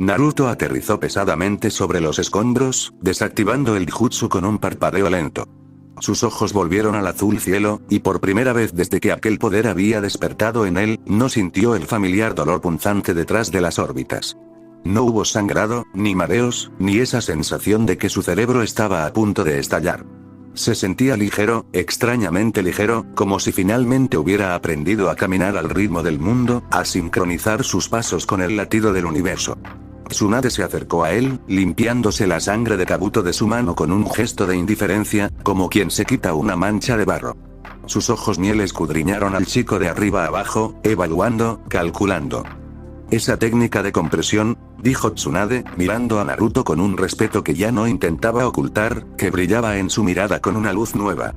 Naruto aterrizó pesadamente sobre los escombros, desactivando el jutsu con un parpadeo lento. Sus ojos volvieron al azul cielo, y por primera vez desde que aquel poder había despertado en él, no sintió el familiar dolor punzante detrás de las órbitas. No hubo sangrado, ni mareos, ni esa sensación de que su cerebro estaba a punto de estallar. Se sentía ligero, extrañamente ligero, como si finalmente hubiera aprendido a caminar al ritmo del mundo, a sincronizar sus pasos con el latido del universo. Tsunade se acercó a él, limpiándose la sangre de Kabuto de su mano con un gesto de indiferencia, como quien se quita una mancha de barro. Sus ojos miel escudriñaron al chico de arriba abajo, evaluando, calculando. Esa técnica de compresión, dijo Tsunade, mirando a Naruto con un respeto que ya no intentaba ocultar, que brillaba en su mirada con una luz nueva.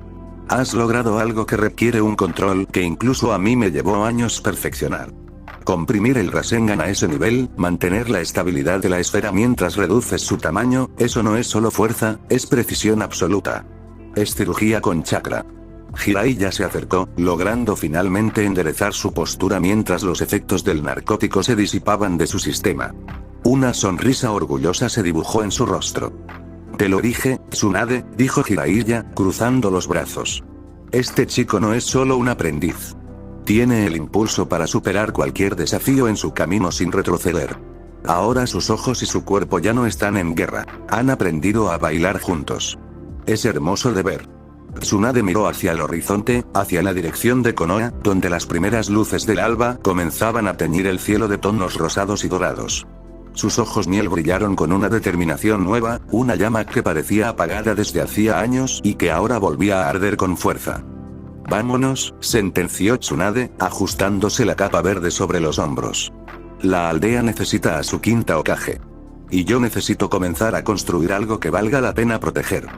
Has logrado algo que requiere un control que incluso a mí me llevó años perfeccionar. Comprimir el Rasengan a ese nivel, mantener la estabilidad de la esfera mientras reduces su tamaño, eso no es solo fuerza, es precisión absoluta. Es cirugía con chakra. Jiraiya se acercó, logrando finalmente enderezar su postura mientras los efectos del narcótico se disipaban de su sistema. Una sonrisa orgullosa se dibujó en su rostro. Te lo dije, Tsunade, dijo Jiraiya, cruzando los brazos. Este chico no es solo un aprendiz. Tiene el impulso para superar cualquier desafío en su camino sin retroceder. Ahora sus ojos y su cuerpo ya no están en guerra, han aprendido a bailar juntos. Es hermoso de ver. Tsunade miró hacia el horizonte, hacia la dirección de Konoha, donde las primeras luces del alba comenzaban a teñir el cielo de tonos rosados y dorados. Sus ojos miel brillaron con una determinación nueva, una llama que parecía apagada desde hacía años y que ahora volvía a arder con fuerza. Vámonos, sentenció Tsunade, ajustándose la capa verde sobre los hombros. La aldea necesita a su quinta Hokage. Y yo necesito comenzar a construir algo que valga la pena proteger.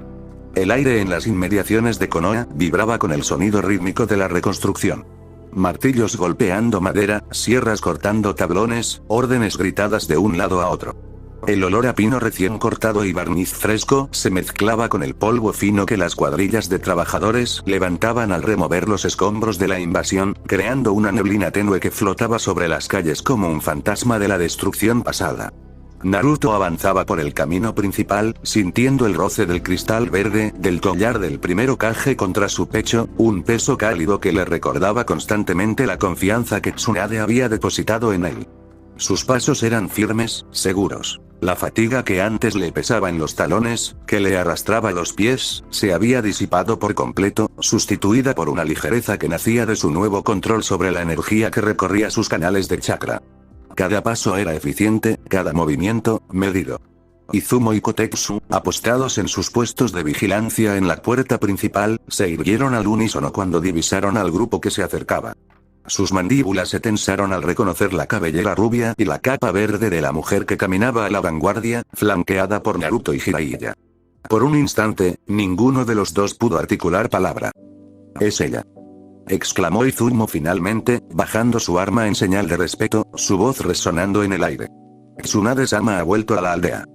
El aire en las inmediaciones de Konoha vibraba con el sonido rítmico de la reconstrucción. Martillos golpeando madera, sierras cortando tablones, órdenes gritadas de un lado a otro. El olor a pino recién cortado y barniz fresco se mezclaba con el polvo fino que las cuadrillas de trabajadores levantaban al remover los escombros de la invasión, creando una neblina tenue que flotaba sobre las calles como un fantasma de la destrucción pasada. Naruto avanzaba por el camino principal, sintiendo el roce del cristal verde del collar del primer Hokage contra su pecho, un peso cálido que le recordaba constantemente la confianza que Tsunade había depositado en él. Sus pasos eran firmes, seguros. La fatiga que antes le pesaba en los talones, que le arrastraba los pies, se había disipado por completo, sustituida por una ligereza que nacía de su nuevo control sobre la energía que recorría sus canales de chakra. Cada paso era eficiente, cada movimiento, medido. Izumo y Kotetsu, apostados en sus puestos de vigilancia en la puerta principal, se irguieron al unísono cuando divisaron al grupo que se acercaba. Sus mandíbulas se tensaron al reconocer la cabellera rubia y la capa verde de la mujer que caminaba a la vanguardia, flanqueada por Naruto y Jiraiya. Por un instante, ninguno de los dos pudo articular palabra. «Es ella», exclamó Izumo finalmente, bajando su arma en señal de respeto, su voz resonando en el aire. Tsunade-sama ha vuelto a la aldea.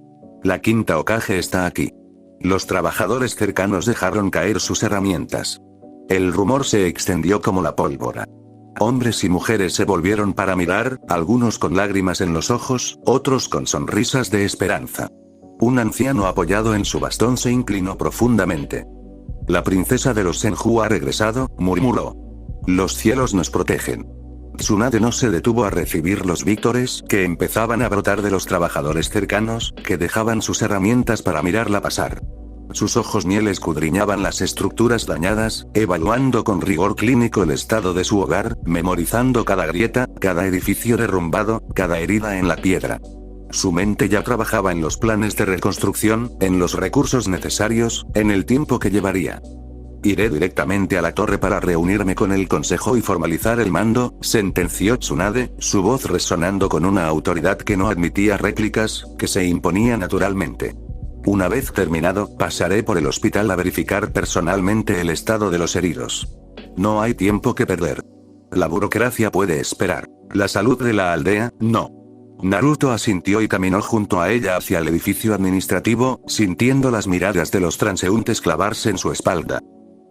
La quinta Hokage está aquí. Los trabajadores cercanos dejaron caer sus herramientas. El rumor se extendió como la pólvora. Hombres y mujeres se volvieron para mirar, algunos con lágrimas en los ojos, otros con sonrisas de esperanza. Un anciano apoyado en su bastón se inclinó profundamente. La princesa de los Senju ha regresado, murmuró. Los cielos nos protegen. Tsunade no se detuvo a recibir los vítores que empezaban a brotar de los trabajadores cercanos, que dejaban sus herramientas para mirarla pasar. Sus ojos miel escudriñaban las estructuras dañadas, evaluando con rigor clínico el estado de su hogar, memorizando cada grieta, cada edificio derrumbado, cada herida en la piedra. Su mente ya trabajaba en los planes de reconstrucción, en los recursos necesarios, en el tiempo que llevaría. Iré directamente a la torre para reunirme con el consejo y formalizar el mando, sentenció Tsunade, su voz resonando con una autoridad que no admitía réplicas, que se imponía naturalmente. Una vez terminado, pasaré por el hospital a verificar personalmente el estado de los heridos. No hay tiempo que perder. La burocracia puede esperar. La salud de la aldea, no. Naruto asintió y caminó junto a ella hacia el edificio administrativo, sintiendo las miradas de los transeúntes clavarse en su espalda.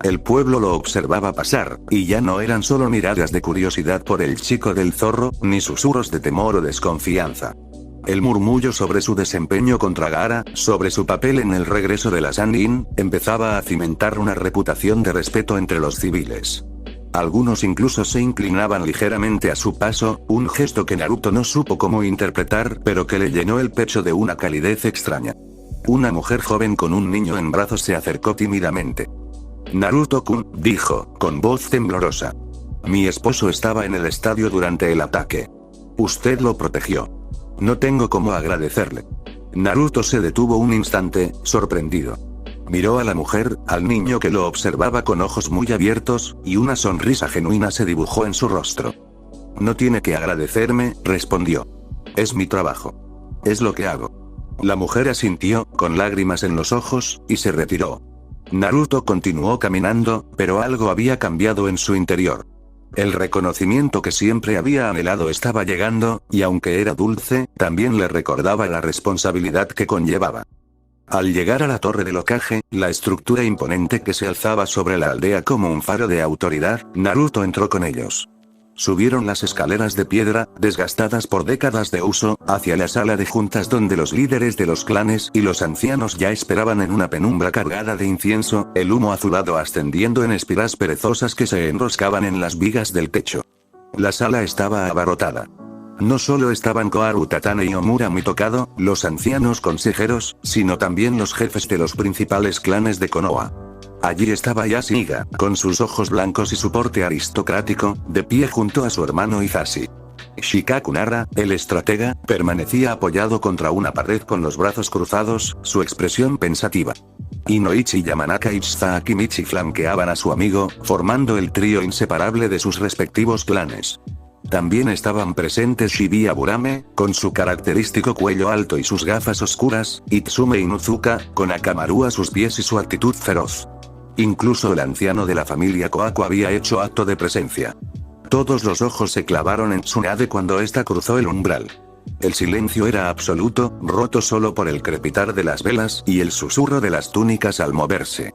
El pueblo lo observaba pasar, y ya no eran solo miradas de curiosidad por el chico del zorro, ni susurros de temor o desconfianza. El murmullo sobre su desempeño contra Gaara, sobre su papel en el regreso de la Sannin, empezaba a cimentar una reputación de respeto entre los civiles. Algunos incluso se inclinaban ligeramente a su paso, un gesto que Naruto no supo cómo interpretar, pero que le llenó el pecho de una calidez extraña. Una mujer joven con un niño en brazos se acercó tímidamente. Naruto-kun, dijo, con voz temblorosa. Mi esposo estaba en el estadio durante el ataque. Usted lo protegió. No tengo cómo agradecerle. Naruto se detuvo un instante, sorprendido. Miró a la mujer, al niño que lo observaba con ojos muy abiertos, y una sonrisa genuina se dibujó en su rostro. No tiene que agradecerme, respondió. Es mi trabajo. Es lo que hago. La mujer asintió, con lágrimas en los ojos, y se retiró. Naruto continuó caminando, pero algo había cambiado en su interior. El reconocimiento que siempre había anhelado estaba llegando, y aunque era dulce, también le recordaba la responsabilidad que conllevaba. Al llegar a la torre del Hokage, la estructura imponente que se alzaba sobre la aldea como un faro de autoridad, Naruto entró con ellos. Subieron las escaleras de piedra, desgastadas por décadas de uso, hacia la sala de juntas donde los líderes de los clanes y los ancianos ya esperaban en una penumbra cargada de incienso, el humo azulado ascendiendo en espiras perezosas que se enroscaban en las vigas del techo. La sala estaba abarrotada. No solo estaban Koharu Tatane y Omura Mitokado, los ancianos consejeros, sino también los jefes de los principales clanes de Konoha. Allí estaba Yashiga, con sus ojos blancos y su porte aristocrático, de pie junto a su hermano Hisashi. Shikaku Nara, el estratega, permanecía apoyado contra una pared con los brazos cruzados, su expresión pensativa. Inoichi Yamanaka y Tsuaki Michi flanqueaban a su amigo, formando el trío inseparable de sus respectivos clanes. También estaban presentes Shibuya Burame, con su característico cuello alto y sus gafas oscuras, y Tsume Inuzuka, con Akamaru a sus pies y su actitud feroz. Incluso el anciano de la familia Kohaku había hecho acto de presencia. Todos los ojos se clavaron en Tsunade cuando ésta cruzó el umbral. El silencio era absoluto, roto solo por el crepitar de las velas y el susurro de las túnicas al moverse.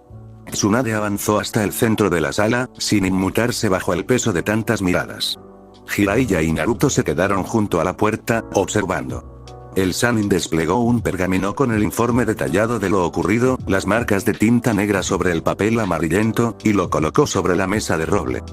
Tsunade avanzó hasta el centro de la sala, sin inmutarse bajo el peso de tantas miradas. Jiraiya y Naruto se quedaron junto a la puerta, observando. El Sannin desplegó un pergamino con el informe detallado de lo ocurrido, las marcas de tinta negra sobre el papel amarillento, y lo colocó sobre la mesa de roble.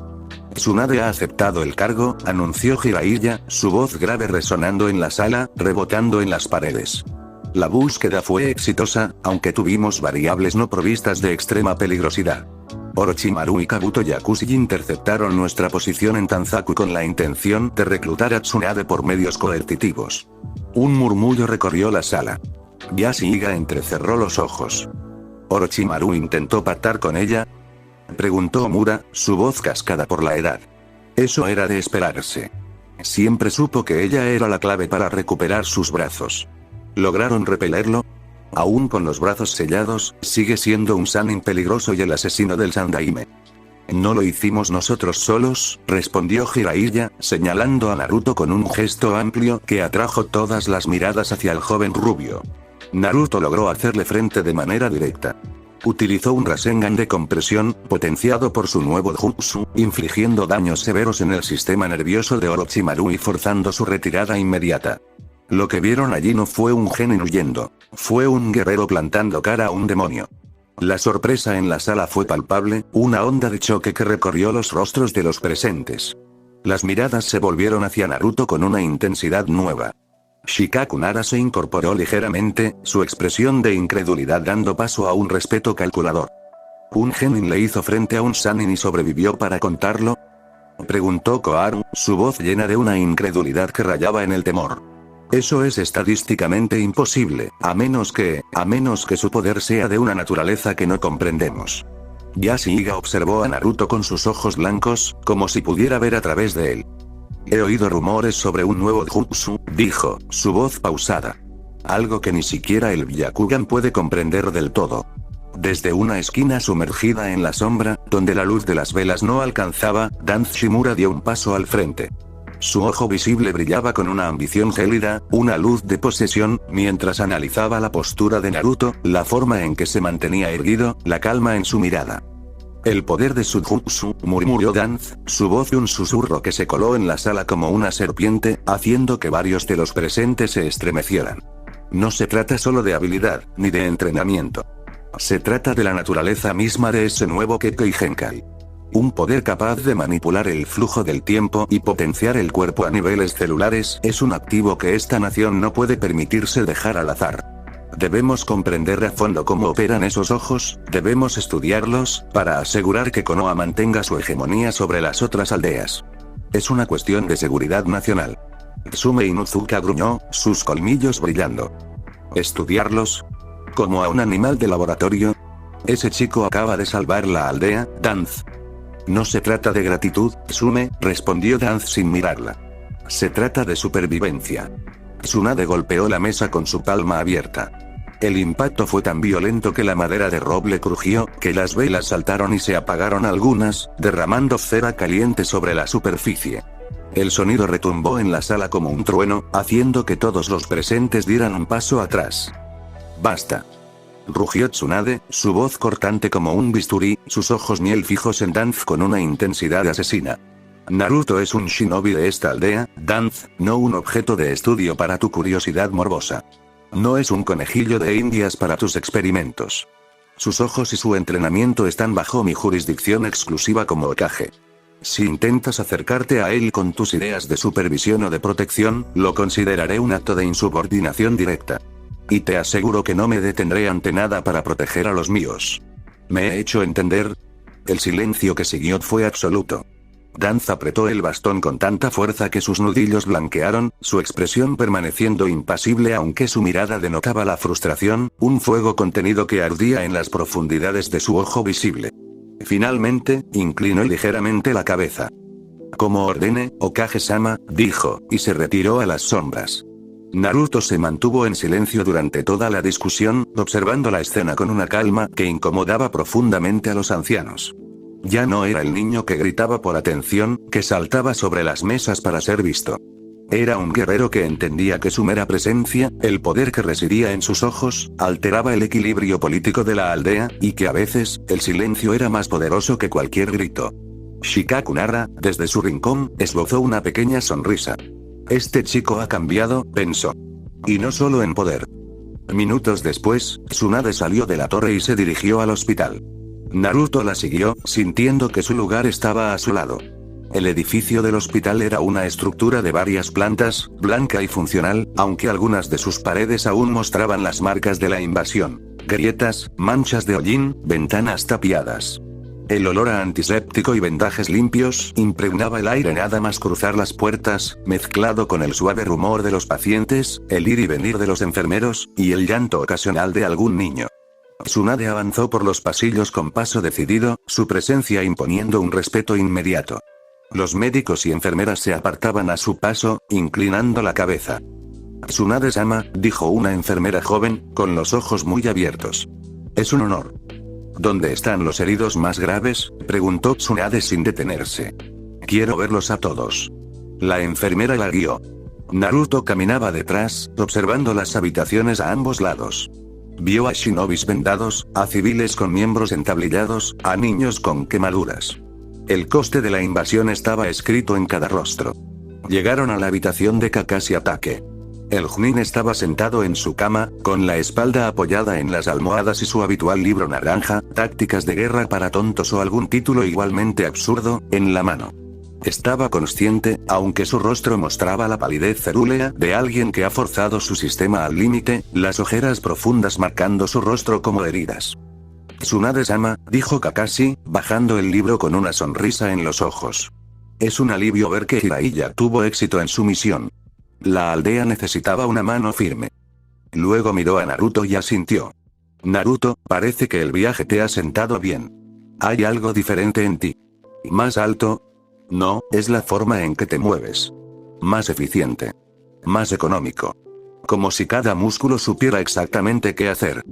Tsunade ha aceptado el cargo, anunció Jiraiya, su voz grave resonando en la sala, rebotando en las paredes. La búsqueda fue exitosa, aunque tuvimos variables no provistas de extrema peligrosidad. Orochimaru y Kabuto Yakushi interceptaron nuestra posición en Tanzaku con la intención de reclutar a Tsunade por medios coercitivos. Un murmullo recorrió la sala. Yashiga entrecerró los ojos. ¿Orochimaru intentó pactar con ella?, preguntó Omura, su voz cascada por la edad. Eso era de esperarse. Siempre supo que ella era la clave para recuperar sus brazos. ¿Lograron repelerlo? Aún con los brazos sellados, sigue siendo un Sannin peligroso y el asesino del Sandaime. No lo hicimos nosotros solos, respondió Jiraiya, señalando a Naruto con un gesto amplio que atrajo todas las miradas hacia el joven rubio. Naruto logró hacerle frente de manera directa. Utilizó un Rasengan de compresión, potenciado por su nuevo jutsu, infligiendo daños severos en el sistema nervioso de Orochimaru y forzando su retirada inmediata. Lo que vieron allí no fue un genin huyendo, fue un guerrero plantando cara a un demonio. La sorpresa en la sala fue palpable, una onda de choque que recorrió los rostros de los presentes. Las miradas se volvieron hacia Naruto con una intensidad nueva. Shikaku Nara se incorporó ligeramente, su expresión de incredulidad dando paso a un respeto calculador. ¿Un genin le hizo frente a un Sannin y sobrevivió para contarlo?, preguntó Koharu, su voz llena de una incredulidad que rayaba en el temor. Eso es estadísticamente imposible, a menos que su poder sea de una naturaleza que no comprendemos. Yashiga observó a Naruto con sus ojos blancos, como si pudiera ver a través de él. He oído rumores sobre un nuevo jutsu, dijo, su voz pausada. Algo que ni siquiera el Byakugan puede comprender del todo. Desde una esquina sumergida en la sombra, donde la luz de las velas no alcanzaba, Dan Shimura dio un paso al frente. Su ojo visible brillaba con una ambición gélida, una luz de posesión, mientras analizaba la postura de Naruto, la forma en que se mantenía erguido, la calma en su mirada. El poder de Sujutsu, murmuró Danz, su voz un susurro que se coló en la sala como una serpiente, haciendo que varios de los presentes se estremecieran. No se trata solo de habilidad, ni de entrenamiento. Se trata de la naturaleza misma de ese nuevo Kekkei Genkai. Un poder capaz de manipular el flujo del tiempo y potenciar el cuerpo a niveles celulares es un activo que esta nación no puede permitirse dejar al azar. Debemos comprender a fondo cómo operan esos ojos, debemos estudiarlos, para asegurar que Konoha mantenga su hegemonía sobre las otras aldeas. Es una cuestión de seguridad nacional. Tsume Inuzuka gruñó, sus colmillos brillando. ¿Estudiarlos? ¿Como a un animal de laboratorio? Ese chico acaba de salvar la aldea, Danz. No se trata de gratitud, Tsume, respondió Danz sin mirarla. Se trata de supervivencia. Tsunade golpeó la mesa con su palma abierta. El impacto fue tan violento que la madera de roble crujió, que las velas saltaron y se apagaron algunas, derramando cera caliente sobre la superficie. El sonido retumbó en la sala como un trueno, haciendo que todos los presentes dieran un paso atrás. «Basta», rugió Tsunade, su voz cortante como un bisturí, sus ojos miel fijos en Danz con una intensidad asesina. Naruto es un shinobi de esta aldea, Danz, no un objeto de estudio para tu curiosidad morbosa. No es un conejillo de indias para tus experimentos. Sus ojos y su entrenamiento están bajo mi jurisdicción exclusiva como Hokage. Si intentas acercarte a él con tus ideas de supervisión o de protección, lo consideraré un acto de insubordinación directa. Y te aseguro que no me detendré ante nada para proteger a los míos. ¿Me he hecho entender? El silencio que siguió fue absoluto. Danz apretó el bastón con tanta fuerza que sus nudillos blanquearon, su expresión permaneciendo impasible aunque su mirada denotaba la frustración, un fuego contenido que ardía en las profundidades de su ojo visible. Finalmente, inclinó ligeramente la cabeza. «Como ordene, Hokage-sama», dijo, y se retiró a las sombras. Naruto se mantuvo en silencio durante toda la discusión, observando la escena con una calma que incomodaba profundamente a los ancianos. Ya no era el niño que gritaba por atención, que saltaba sobre las mesas para ser visto. Era un guerrero que entendía que su mera presencia, el poder que residía en sus ojos, alteraba el equilibrio político de la aldea, y que a veces, el silencio era más poderoso que cualquier grito. Shikaku Nara, desde su rincón, esbozó una pequeña sonrisa. Este chico ha cambiado, pensó. Y no solo en poder. Minutos después, Tsunade salió de la torre y se dirigió al hospital. Naruto la siguió, sintiendo que su lugar estaba a su lado. El edificio del hospital era una estructura de varias plantas, blanca y funcional, aunque algunas de sus paredes aún mostraban las marcas de la invasión. Grietas, manchas de hollín, ventanas tapiadas. El olor a antiséptico y vendajes limpios impregnaba el aire nada más cruzar las puertas, mezclado con el suave rumor de los pacientes, el ir y venir de los enfermeros, y el llanto ocasional de algún niño. Tsunade avanzó por los pasillos con paso decidido, su presencia imponiendo un respeto inmediato. Los médicos y enfermeras se apartaban a su paso, inclinando la cabeza. «Tsunade-sama», dijo una enfermera joven, con los ojos muy abiertos. «Es un honor». «¿Dónde están los heridos más graves?», preguntó Tsunade sin detenerse. «Quiero verlos a todos». La enfermera la guió. Naruto caminaba detrás, observando las habitaciones a ambos lados. Vio a shinobis vendados, a civiles con miembros entablillados, a niños con quemaduras. El coste de la invasión estaba escrito en cada rostro. Llegaron a la habitación de Kakashi Hatake. El Chunin estaba sentado en su cama, con la espalda apoyada en las almohadas y su habitual libro naranja, Tácticas de guerra para tontos o algún título igualmente absurdo, en la mano. Estaba consciente, aunque su rostro mostraba la palidez cerúlea de alguien que ha forzado su sistema al límite, las ojeras profundas marcando su rostro como heridas. «Tsunade-sama», dijo Kakashi, bajando el libro con una sonrisa en los ojos. «Es un alivio ver que Jiraiya tuvo éxito en su misión. La aldea necesitaba una mano firme». Luego miró a Naruto y asintió. «Naruto, parece que el viaje te ha sentado bien. Hay algo diferente en ti. ¿Más alto? No, es la forma en que te mueves. Más eficiente. Más económico. Como si cada músculo supiera exactamente qué hacer».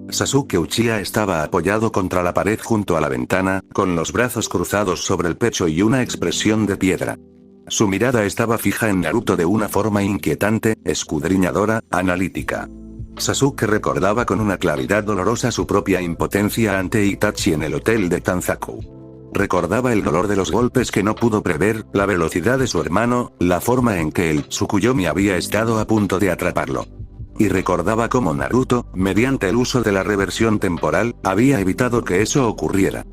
Sasuke Uchiha estaba apoyado contra la pared junto a la ventana, con los brazos cruzados sobre el pecho y una expresión de piedra. Su mirada estaba fija en Naruto de una forma inquietante, escudriñadora, analítica. Sasuke recordaba con una claridad dolorosa su propia impotencia ante Itachi en el hotel de Tanzaku. Recordaba el dolor de los golpes que no pudo prever, la velocidad de su hermano, la forma en que el Tsukuyomi había estado a punto de atraparlo. Y recordaba cómo Naruto, mediante el uso de la reversión temporal, había evitado que eso ocurriera.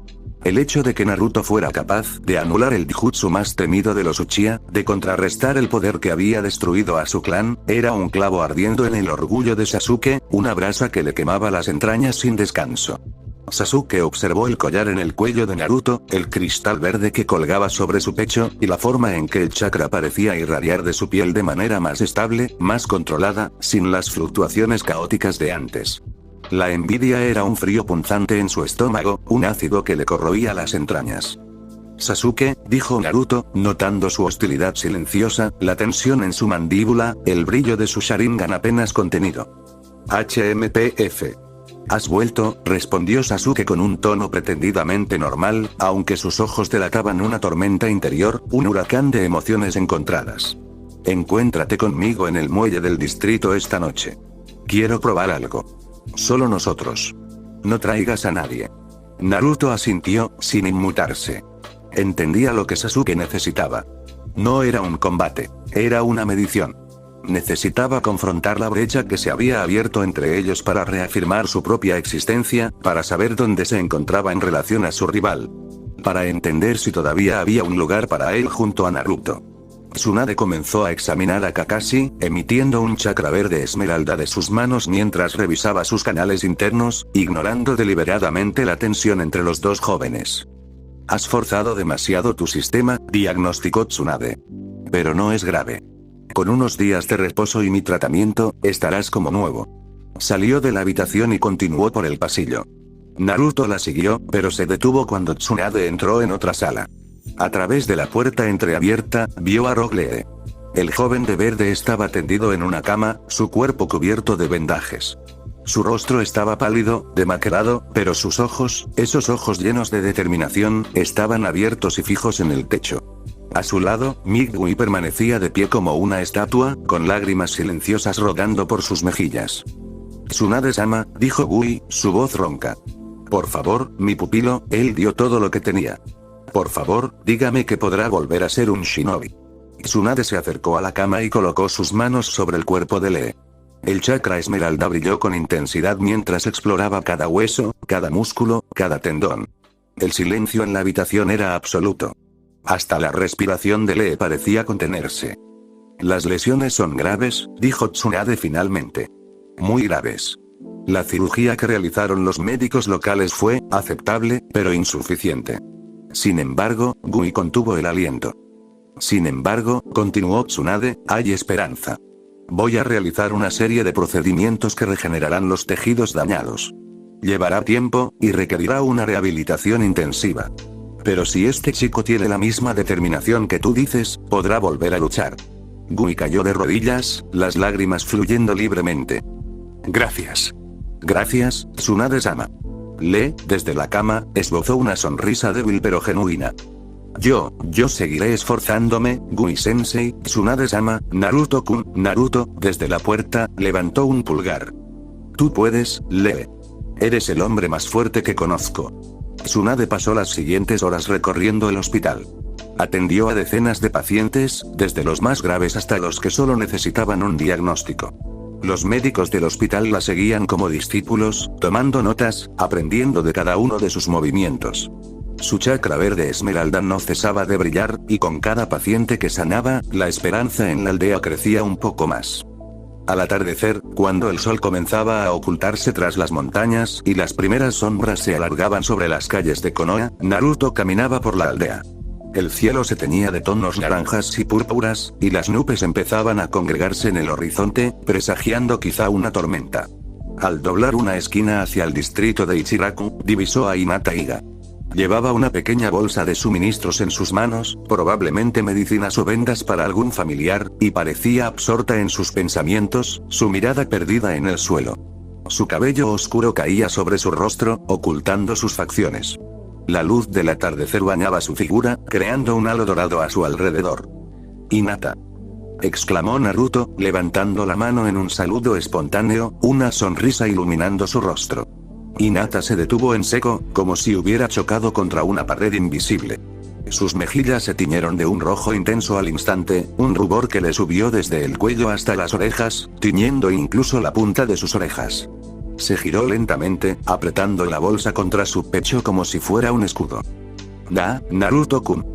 El hecho de que Naruto fuera capaz de anular el jutsu más temido de los Uchiha, de contrarrestar el poder que había destruido a su clan, era un clavo ardiendo en el orgullo de Sasuke, una brasa que le quemaba las entrañas sin descanso. Sasuke observó el collar en el cuello de Naruto, el cristal verde que colgaba sobre su pecho, y la forma en que el chakra parecía irradiar de su piel de manera más estable, más controlada, sin las fluctuaciones caóticas de antes. La envidia era un frío punzante en su estómago, un ácido que le corroía las entrañas. Sasuke, dijo Naruto, notando su hostilidad silenciosa, la tensión en su mandíbula, el brillo de su Sharingan apenas contenido. HMPF. ¿Has vuelto?, respondió Sasuke con un tono pretendidamente normal, aunque sus ojos delataban una tormenta interior, un huracán de emociones encontradas. Encuéntrate conmigo en el muelle del distrito esta noche. Quiero probar algo. Solo nosotros. No traigas a nadie. Naruto asintió, sin inmutarse. Entendía lo que Sasuke necesitaba. No era un combate, era una medición. Necesitaba confrontar la brecha que se había abierto entre ellos para reafirmar su propia existencia, para saber dónde se encontraba en relación a su rival. Para entender si todavía había un lugar para él junto a Naruto. Tsunade comenzó a examinar a Kakashi, emitiendo un chakra verde esmeralda de sus manos mientras revisaba sus canales internos, ignorando deliberadamente la tensión entre los dos jóvenes. Has forzado demasiado tu sistema, diagnosticó Tsunade. Pero no es grave. Con unos días de reposo y mi tratamiento, estarás como nuevo. Salió de la habitación y continuó por el pasillo. Naruto la siguió, pero se detuvo cuando Tsunade entró en otra sala. A través de la puerta entreabierta, vio a Rock Lee. El joven de verde estaba tendido en una cama, su cuerpo cubierto de vendajes. Su rostro estaba pálido, demacrado, pero sus ojos, esos ojos llenos de determinación, estaban abiertos y fijos en el techo. A su lado, Migui permanecía de pie como una estatua, con lágrimas silenciosas rodando por sus mejillas. Tsunade-sama, dijo Gui, su voz ronca. Por favor, mi pupilo, él dio todo lo que tenía. Por favor, dígame que podrá volver a ser un shinobi. Tsunade se acercó a la cama y colocó sus manos sobre el cuerpo de Lee. El chakra esmeralda brilló con intensidad mientras exploraba cada hueso, cada músculo, cada tendón. El silencio en la habitación era absoluto. Hasta la respiración de Lee parecía contenerse. Las lesiones son graves, dijo Tsunade finalmente. Muy graves. La cirugía que realizaron los médicos locales fue aceptable, pero insuficiente. Sin embargo, Gui contuvo el aliento. Sin embargo, continuó Tsunade, hay esperanza. Voy a realizar una serie de procedimientos que regenerarán los tejidos dañados. Llevará tiempo, y requerirá una rehabilitación intensiva. Pero si este chico tiene la misma determinación que tú dices, podrá volver a luchar. Gui cayó de rodillas, las lágrimas fluyendo libremente. Gracias. Gracias, Tsunade-sama. Lee, desde la cama, esbozó una sonrisa débil pero genuina. Yo seguiré esforzándome, Gui-sensei, Tsunade-sama, Naruto-kun. Naruto, desde la puerta, levantó un pulgar. Tú puedes, Lee. Eres el hombre más fuerte que conozco. Tsunade pasó las siguientes horas recorriendo el hospital. Atendió a decenas de pacientes, desde los más graves hasta los que solo necesitaban un diagnóstico. Los médicos del hospital la seguían como discípulos, tomando notas, aprendiendo de cada uno de sus movimientos. Su chakra verde esmeralda no cesaba de brillar, y con cada paciente que sanaba, la esperanza en la aldea crecía un poco más. Al atardecer, cuando el sol comenzaba a ocultarse tras las montañas, y las primeras sombras se alargaban sobre las calles de Konoha, Naruto caminaba por la aldea. El cielo se teñía de tonos naranjas y púrpuras, y las nubes empezaban a congregarse en el horizonte, presagiando quizá una tormenta. Al doblar una esquina hacia el distrito de Ichiraku, divisó a Hinata Higa. Llevaba una pequeña bolsa de suministros en sus manos, probablemente medicinas o vendas para algún familiar, y parecía absorta en sus pensamientos, su mirada perdida en el suelo. Su cabello oscuro caía sobre su rostro, ocultando sus facciones. La luz del atardecer bañaba su figura, creando un halo dorado a su alrededor. Hinata. exclamó Naruto, levantando la mano en un saludo espontáneo, una sonrisa iluminando su rostro. Hinata se detuvo en seco, como si hubiera chocado contra una pared invisible. Sus mejillas se tiñeron de un rojo intenso al instante, un rubor que le subió desde el cuello hasta las orejas, tiñendo incluso la punta de sus orejas. Se giró lentamente, apretando la bolsa contra su pecho como si fuera un escudo. Naruto-kun,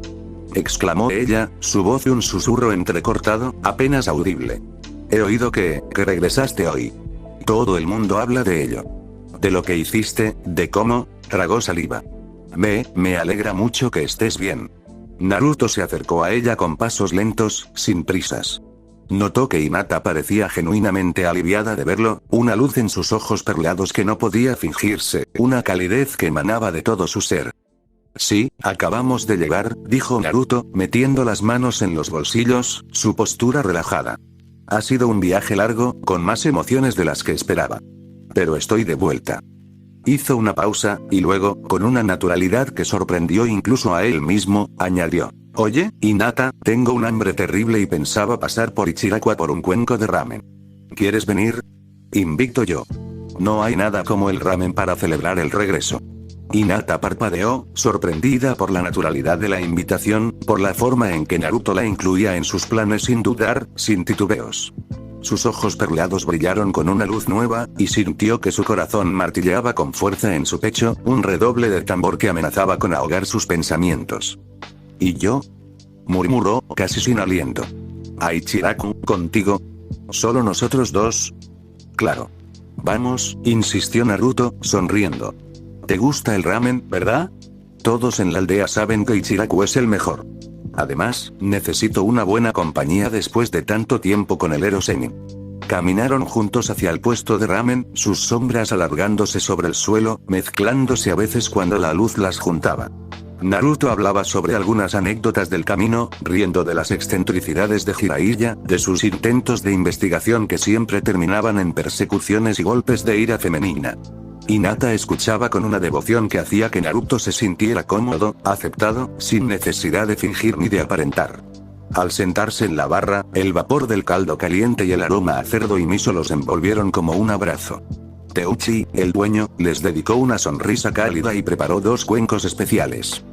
exclamó ella, su voz un susurro entrecortado, apenas audible. He oído que regresaste hoy. Todo el mundo habla de ello. De lo que hiciste, de cómo, tragó saliva. Me alegra mucho que estés bien. Naruto se acercó a ella con pasos lentos, sin prisas. Notó que Hinata parecía genuinamente aliviada de verlo, una luz en sus ojos perlados que no podía fingirse, una calidez que emanaba de todo su ser. Sí, acabamos de llegar, dijo Naruto, metiendo las manos en los bolsillos, su postura relajada. Ha sido un viaje largo, con más emociones de las que esperaba. Pero estoy de vuelta. Hizo una pausa, y luego, con una naturalidad que sorprendió incluso a él mismo, añadió. Oye, Hinata, tengo un hambre terrible y pensaba pasar por Ichiraku por un cuenco de ramen. ¿Quieres venir? Invito yo. No hay nada como el ramen para celebrar el regreso. Hinata parpadeó, sorprendida por la naturalidad de la invitación, por la forma en que Naruto la incluía en sus planes sin dudar, sin titubeos. Sus ojos perlados brillaron con una luz nueva, y sintió que su corazón martilleaba con fuerza en su pecho, un redoble de tambor que amenazaba con ahogar sus pensamientos. ¿Y yo? Murmuró, casi sin aliento. ¿A Ichiraku, contigo? ¿Solo nosotros dos? Claro. Vamos, insistió Naruto, sonriendo. ¿Te gusta el ramen, verdad? Todos en la aldea saben que Ichiraku es el mejor. Además, necesito una buena compañía después de tanto tiempo con el Ero Sennin. Caminaron juntos hacia el puesto de ramen, sus sombras alargándose sobre el suelo, mezclándose a veces cuando la luz las juntaba. Naruto hablaba sobre algunas anécdotas del camino, riendo de las excentricidades de Jiraiya, de sus intentos de investigación que siempre terminaban en persecuciones y golpes de ira femenina. Hinata escuchaba con una devoción que hacía que Naruto se sintiera cómodo, aceptado, sin necesidad de fingir ni de aparentar. Al sentarse en la barra, el vapor del caldo caliente y el aroma a cerdo y miso los envolvieron como un abrazo. Teuchi, el dueño, les dedicó una sonrisa cálida y preparó 2 cuencos especiales.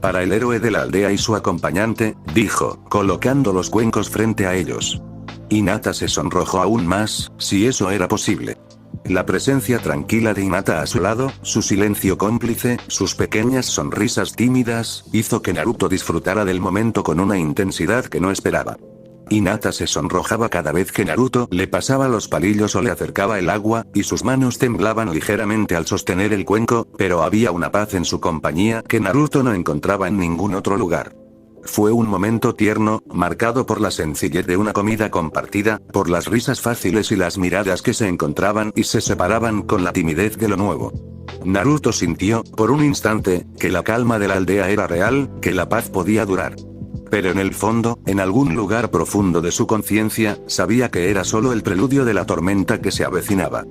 Para el héroe de la aldea y su acompañante, dijo, colocando los cuencos frente a ellos. Hinata se sonrojó aún más, si eso era posible. La presencia tranquila de Hinata a su lado, su silencio cómplice, sus pequeñas sonrisas tímidas, hizo que Naruto disfrutara del momento con una intensidad que no esperaba. Hinata se sonrojaba cada vez que Naruto le pasaba los palillos o le acercaba el agua, y sus manos temblaban ligeramente al sostener el cuenco, pero había una paz en su compañía que Naruto no encontraba en ningún otro lugar. Fue un momento tierno, marcado por la sencillez de una comida compartida, por las risas fáciles y las miradas que se encontraban y se separaban con la timidez de lo nuevo. Naruto sintió, por un instante, que la calma de la aldea era real, que la paz podía durar. Pero en el fondo, en algún lugar profundo de su conciencia, sabía que era solo el preludio de la tormenta que se avecinaba.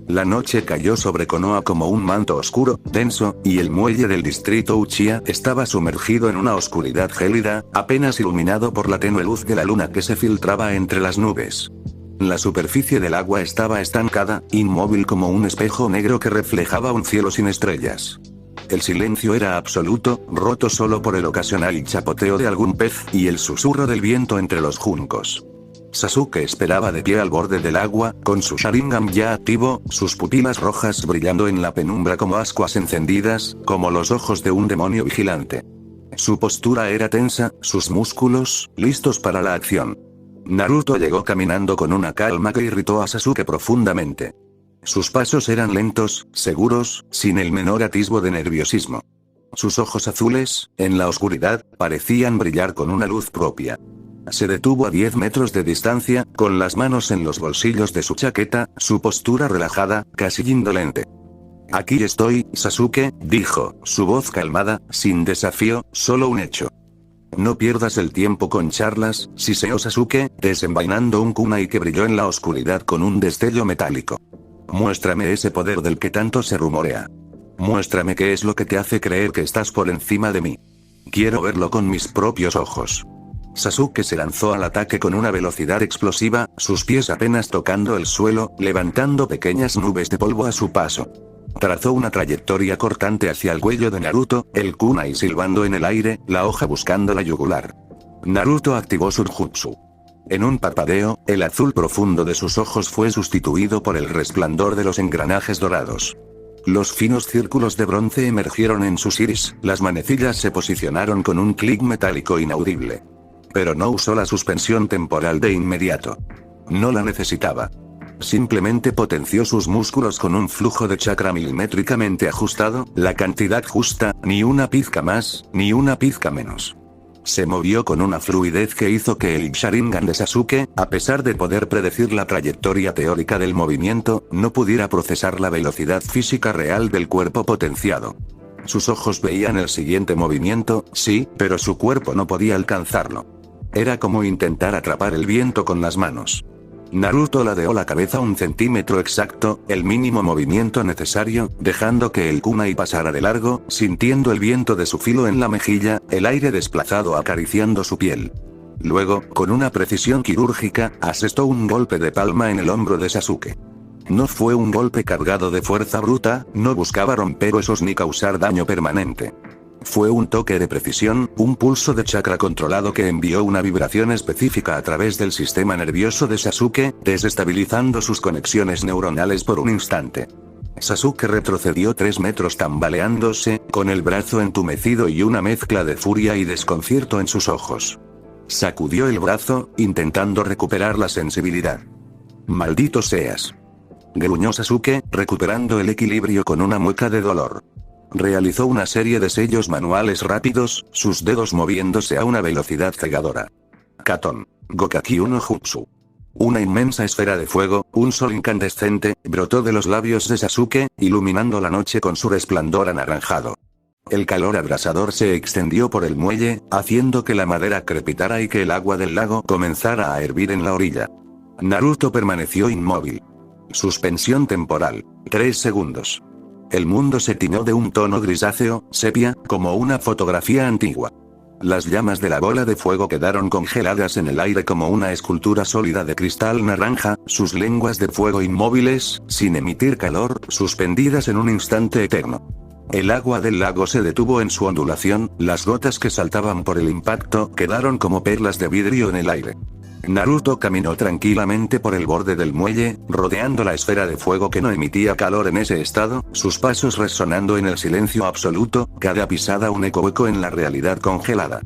La noche cayó sobre Konoha como un manto oscuro, denso, y el muelle del distrito Uchiha estaba sumergido en una oscuridad gélida, apenas iluminado por la tenue luz de la luna que se filtraba entre las nubes. La superficie del agua estaba estancada, inmóvil como un espejo negro que reflejaba un cielo sin estrellas. El silencio era absoluto, roto solo por el ocasional chapoteo de algún pez, y el susurro del viento entre los juncos. Sasuke esperaba de pie al borde del agua, con su Sharingan ya activo, sus pupilas rojas brillando en la penumbra como ascuas encendidas, como los ojos de un demonio vigilante. Su postura era tensa, sus músculos, listos para la acción. Naruto llegó caminando con una calma que irritó a Sasuke profundamente. Sus pasos eran lentos, seguros, sin el menor atisbo de nerviosismo. Sus ojos azules, en la oscuridad, parecían brillar con una luz propia. Se detuvo a 10 metros de distancia, con las manos en los bolsillos de su chaqueta, su postura relajada, casi indolente. Aquí estoy, Sasuke, dijo, su voz calmada, sin desafío, solo un hecho. No pierdas el tiempo con charlas, siseó Sasuke, desenvainando un kunai que brilló en la oscuridad con un destello metálico. Muéstrame ese poder del que tanto se rumorea. Muéstrame qué es lo que te hace creer que estás por encima de mí. Quiero verlo con mis propios ojos. Sasuke se lanzó al ataque con una velocidad explosiva, sus pies apenas tocando el suelo, levantando pequeñas nubes de polvo a su paso. Trazó una trayectoria cortante hacia el cuello de Naruto, el kunai silbando en el aire, la hoja buscando la yugular. Naruto activó su jutsu. En un parpadeo, el azul profundo de sus ojos fue sustituido por el resplandor de los engranajes dorados. Los finos círculos de bronce emergieron en sus iris, las manecillas se posicionaron con un clic metálico inaudible. Pero no usó la suspensión temporal de inmediato. No la necesitaba. Simplemente potenció sus músculos con un flujo de chakra milimétricamente ajustado, la cantidad justa, ni una pizca más, ni una pizca menos. Se movió con una fluidez que hizo que el Sharingan de Sasuke, a pesar de poder predecir la trayectoria teórica del movimiento, no pudiera procesar la velocidad física real del cuerpo potenciado. Sus ojos veían el siguiente movimiento, sí, pero su cuerpo no podía alcanzarlo. Era como intentar atrapar el viento con las manos. Naruto ladeó la cabeza 1 centímetro exacto, el mínimo movimiento necesario, dejando que el kunai pasara de largo, sintiendo el viento de su filo en la mejilla, el aire desplazado acariciando su piel. Luego, con una precisión quirúrgica, asestó un golpe de palma en el hombro de Sasuke. No fue un golpe cargado de fuerza bruta, no buscaba romper huesos ni causar daño permanente. Fue un toque de precisión, un pulso de chakra controlado que envió una vibración específica a través del sistema nervioso de Sasuke, desestabilizando sus conexiones neuronales por un instante. Sasuke retrocedió 3 metros tambaleándose, con el brazo entumecido y una mezcla de furia y desconcierto en sus ojos. Sacudió el brazo, intentando recuperar la sensibilidad. «Maldito seas», gruñó Sasuke, recuperando el equilibrio con una mueca de dolor. Realizó una serie de sellos manuales rápidos, sus dedos moviéndose a una velocidad cegadora. Katon. Gokakyu no Jutsu. Una inmensa esfera de fuego, un sol incandescente, brotó de los labios de Sasuke, iluminando la noche con su resplandor anaranjado. El calor abrasador se extendió por el muelle, haciendo que la madera crepitara y que el agua del lago comenzara a hervir en la orilla. Naruto permaneció inmóvil. Suspensión temporal. 3 segundos. El mundo se tiñó de un tono grisáceo, sepia, como una fotografía antigua. Las llamas de la bola de fuego quedaron congeladas en el aire como una escultura sólida de cristal naranja, sus lenguas de fuego inmóviles, sin emitir calor, suspendidas en un instante eterno. El agua del lago se detuvo en su ondulación, las gotas que saltaban por el impacto quedaron como perlas de vidrio en el aire. Naruto caminó tranquilamente por el borde del muelle, rodeando la esfera de fuego que no emitía calor en ese estado, sus pasos resonando en el silencio absoluto, cada pisada un eco en la realidad congelada.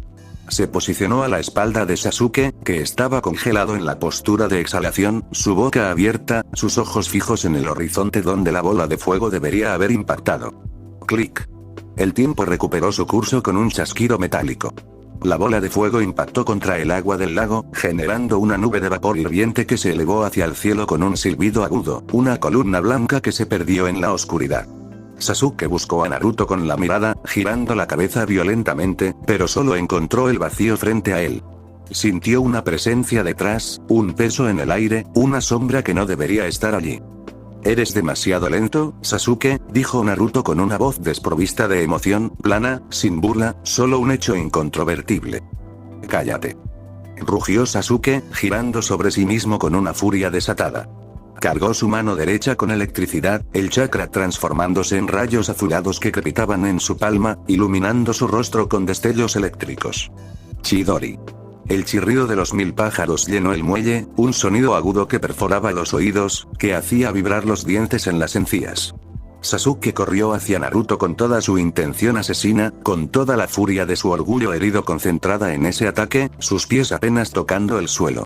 Se posicionó a la espalda de Sasuke, que estaba congelado en la postura de exhalación, su boca abierta, sus ojos fijos en el horizonte donde la bola de fuego debería haber impactado. Clic. El tiempo recuperó su curso con un chasquido metálico. La bola de fuego impactó contra el agua del lago, generando una nube de vapor hirviente que se elevó hacia el cielo con un silbido agudo, una columna blanca que se perdió en la oscuridad. Sasuke buscó a Naruto con la mirada, girando la cabeza violentamente, pero solo encontró el vacío frente a él. Sintió una presencia detrás, un peso en el aire, una sombra que no debería estar allí. «Eres demasiado lento, Sasuke», dijo Naruto con una voz desprovista de emoción, plana, sin burla, solo un hecho incontrovertible. «Cállate», rugió Sasuke, girando sobre sí mismo con una furia desatada. Cargó su mano derecha con electricidad, el chakra transformándose en rayos azulados que crepitaban en su palma, iluminando su rostro con destellos eléctricos. Chidori. El chirrido de los 1000 pájaros llenó el muelle, un sonido agudo que perforaba los oídos, que hacía vibrar los dientes en las encías. Sasuke corrió hacia Naruto con toda su intención asesina, con toda la furia de su orgullo herido concentrada en ese ataque, sus pies apenas tocando el suelo.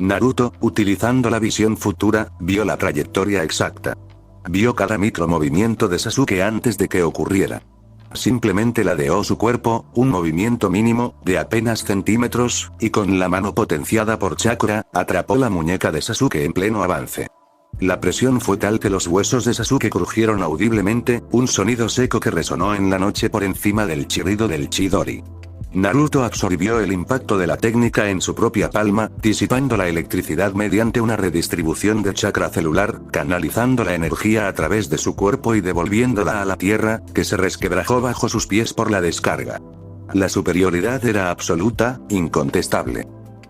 Naruto, utilizando la visión futura, vio la trayectoria exacta. Vio cada micromovimiento de Sasuke antes de que ocurriera. Simplemente ladeó su cuerpo, un movimiento mínimo, de apenas centímetros, y con la mano potenciada por chakra, atrapó la muñeca de Sasuke en pleno avance. La presión fue tal que los huesos de Sasuke crujieron audiblemente, un sonido seco que resonó en la noche por encima del chirrido del Chidori. Naruto absorbió el impacto de la técnica en su propia palma, disipando la electricidad mediante una redistribución de chakra celular, canalizando la energía a través de su cuerpo y devolviéndola a la tierra, que se resquebrajó bajo sus pies por la descarga. La superioridad era absoluta, incontestable.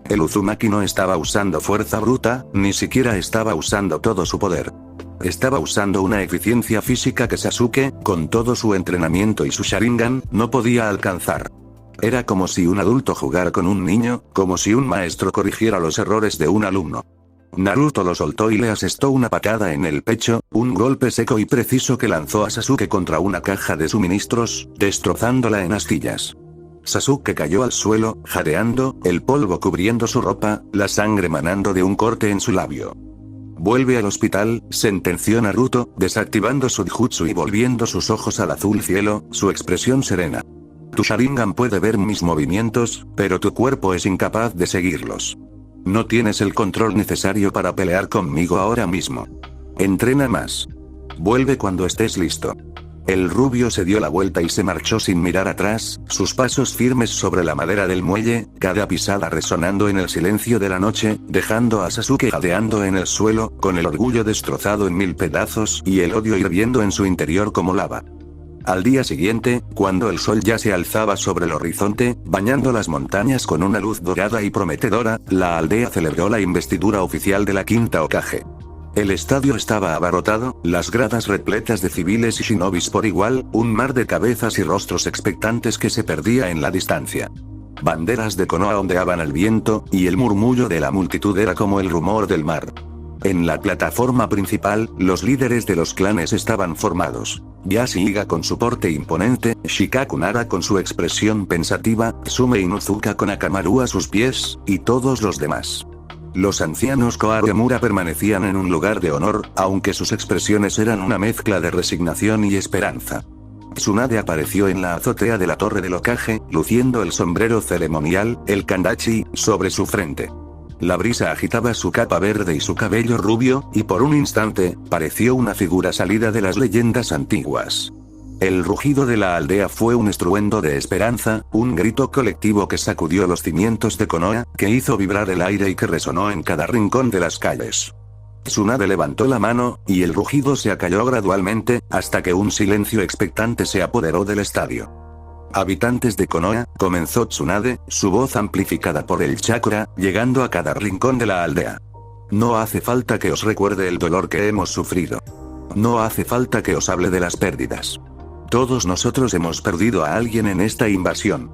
El Uzumaki no estaba usando fuerza bruta, ni siquiera estaba usando todo su poder. Estaba usando una eficiencia física que Sasuke, con todo su entrenamiento y su Sharingan, no podía alcanzar. Era como si un adulto jugara con un niño, como si un maestro corrigiera los errores de un alumno. Naruto lo soltó y le asestó una patada en el pecho, un golpe seco y preciso que lanzó a Sasuke contra una caja de suministros, destrozándola en astillas. Sasuke cayó al suelo, jadeando, el polvo cubriendo su ropa, la sangre manando de un corte en su labio. Vuelve al hospital, sentenció Naruto, desactivando su jutsu y volviendo sus ojos al azul cielo, su expresión serena. Tu Sharingan puede ver mis movimientos, pero tu cuerpo es incapaz de seguirlos. No tienes el control necesario para pelear conmigo ahora mismo. Entrena más. Vuelve cuando estés listo. El rubio se dio la vuelta y se marchó sin mirar atrás, sus pasos firmes sobre la madera del muelle, cada pisada resonando en el silencio de la noche, dejando a Sasuke jadeando en el suelo, con el orgullo destrozado en mil pedazos y el odio hirviendo en su interior como lava. Al día siguiente, cuando el sol ya se alzaba sobre el horizonte, bañando las montañas con una luz dorada y prometedora, la aldea celebró la investidura oficial de la quinta Hokage. El estadio estaba abarrotado, las gradas repletas de civiles y shinobis por igual, un mar de cabezas y rostros expectantes que se perdía en la distancia. Banderas de Konoha ondeaban al viento, y el murmullo de la multitud era como el rumor del mar. En la plataforma principal, los líderes de los clanes estaban formados. Yashiga con su porte imponente, Shikaku Nara con su expresión pensativa, Tsume Inuzuka con Akamaru a sus pies, y todos los demás. Los ancianos Koaremura permanecían en un lugar de honor, aunque sus expresiones eran una mezcla de resignación y esperanza. Tsunade apareció en la azotea de la torre del Hokage, luciendo el sombrero ceremonial, el kandachi, sobre su frente. La brisa agitaba su capa verde y su cabello rubio, y por un instante, pareció una figura salida de las leyendas antiguas. El rugido de la aldea fue un estruendo de esperanza, un grito colectivo que sacudió los cimientos de Konoha, que hizo vibrar el aire y que resonó en cada rincón de las calles. Tsunade levantó la mano, y el rugido se acalló gradualmente, hasta que un silencio expectante se apoderó del estadio. Habitantes de Konoha, comenzó Tsunade, su voz amplificada por el chakra, llegando a cada rincón de la aldea. No hace falta que os recuerde el dolor que hemos sufrido. No hace falta que os hable de las pérdidas. Todos nosotros hemos perdido a alguien en esta invasión.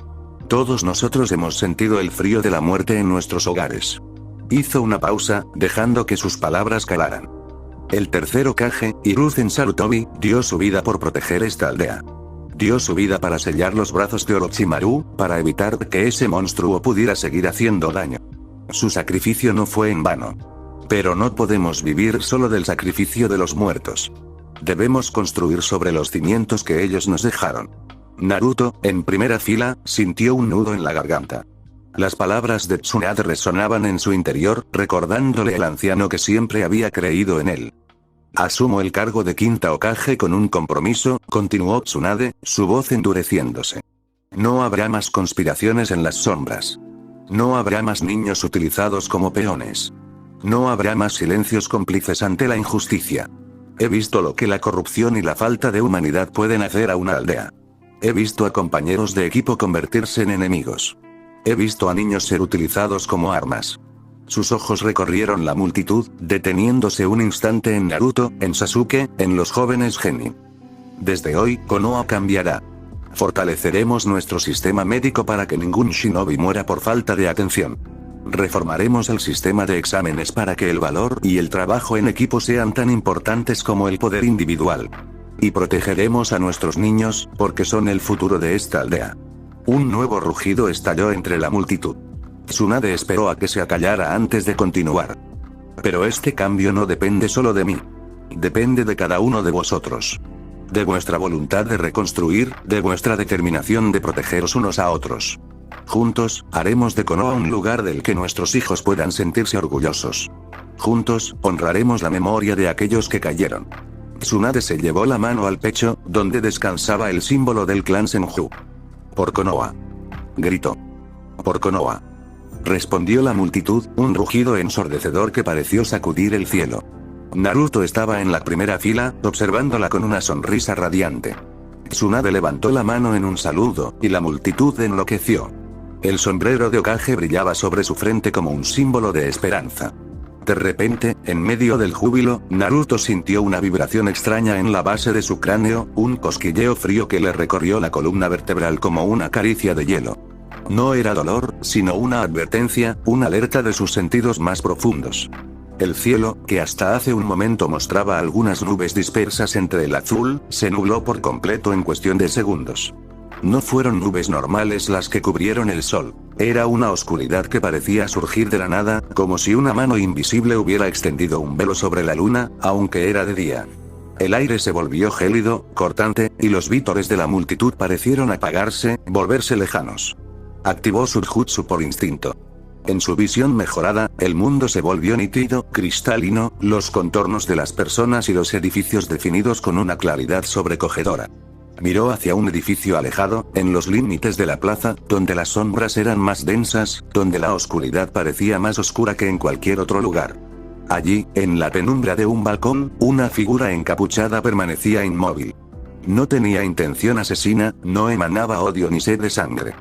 Todos nosotros hemos sentido el frío de la muerte en nuestros hogares. Hizo una pausa, dejando que sus palabras calaran. El tercer Hokage, Hiruzen Sarutobi, dio su vida por proteger esta aldea. Dio su vida para sellar los brazos de Orochimaru, para evitar que ese monstruo pudiera seguir haciendo daño. Su sacrificio no fue en vano. Pero no podemos vivir solo del sacrificio de los muertos. Debemos construir sobre los cimientos que ellos nos dejaron. Naruto, en primera fila, sintió un nudo en la garganta. Las palabras de Tsunade resonaban en su interior, recordándole al anciano que siempre había creído en él. Asumo el cargo de quinta Hokage con un compromiso, continuó Tsunade, su voz endureciéndose. No habrá más conspiraciones en las sombras. No habrá más niños utilizados como peones. No habrá más silencios cómplices ante la injusticia. He visto lo que la corrupción y la falta de humanidad pueden hacer a una aldea. He visto a compañeros de equipo convertirse en enemigos. He visto a niños ser utilizados como armas. Sus ojos recorrieron la multitud, deteniéndose un instante en Naruto, en Sasuke, en los jóvenes Genin. Desde hoy, Konoha cambiará. Fortaleceremos nuestro sistema médico para que ningún shinobi muera por falta de atención. Reformaremos el sistema de exámenes para que el valor y el trabajo en equipo sean tan importantes como el poder individual. Y protegeremos a nuestros niños, porque son el futuro de esta aldea. Un nuevo rugido estalló entre la multitud. Tsunade esperó a que se acallara antes de continuar. Pero este cambio no depende solo de mí. Depende de cada uno de vosotros. De vuestra voluntad de reconstruir, de vuestra determinación de protegeros unos a otros. Juntos, haremos de Konoha un lugar del que nuestros hijos puedan sentirse orgullosos. Juntos, honraremos la memoria de aquellos que cayeron. Tsunade se llevó la mano al pecho, donde descansaba el símbolo del clan Senju. Por Konoha. Gritó. Por Konoha. Respondió la multitud, un rugido ensordecedor que pareció sacudir el cielo. Naruto estaba en la primera fila, observándola con una sonrisa radiante. Tsunade levantó la mano en un saludo, y la multitud enloqueció. El sombrero de Hokage brillaba sobre su frente como un símbolo de esperanza. De repente, en medio del júbilo, Naruto sintió una vibración extraña en la base de su cráneo, un cosquilleo frío que le recorrió la columna vertebral como una caricia de hielo. No era dolor, sino una advertencia, una alerta de sus sentidos más profundos. El cielo, que hasta hace un momento mostraba algunas nubes dispersas entre el azul, se nubló por completo en cuestión de segundos. No fueron nubes normales las que cubrieron el sol. Era una oscuridad que parecía surgir de la nada, como si una mano invisible hubiera extendido un velo sobre la luna, aunque era de día. El aire se volvió gélido, cortante, y los vítores de la multitud parecieron apagarse, volverse lejanos. Activó su jutsu por instinto. En su visión mejorada, el mundo se volvió nítido, cristalino, los contornos de las personas y los edificios definidos con una claridad sobrecogedora. Miró hacia un edificio alejado, en los límites de la plaza, donde las sombras eran más densas, donde la oscuridad parecía más oscura que en cualquier otro lugar. Allí, en la penumbra de un balcón, una figura encapuchada permanecía inmóvil. No tenía intención asesina, no emanaba odio ni sed de sangre.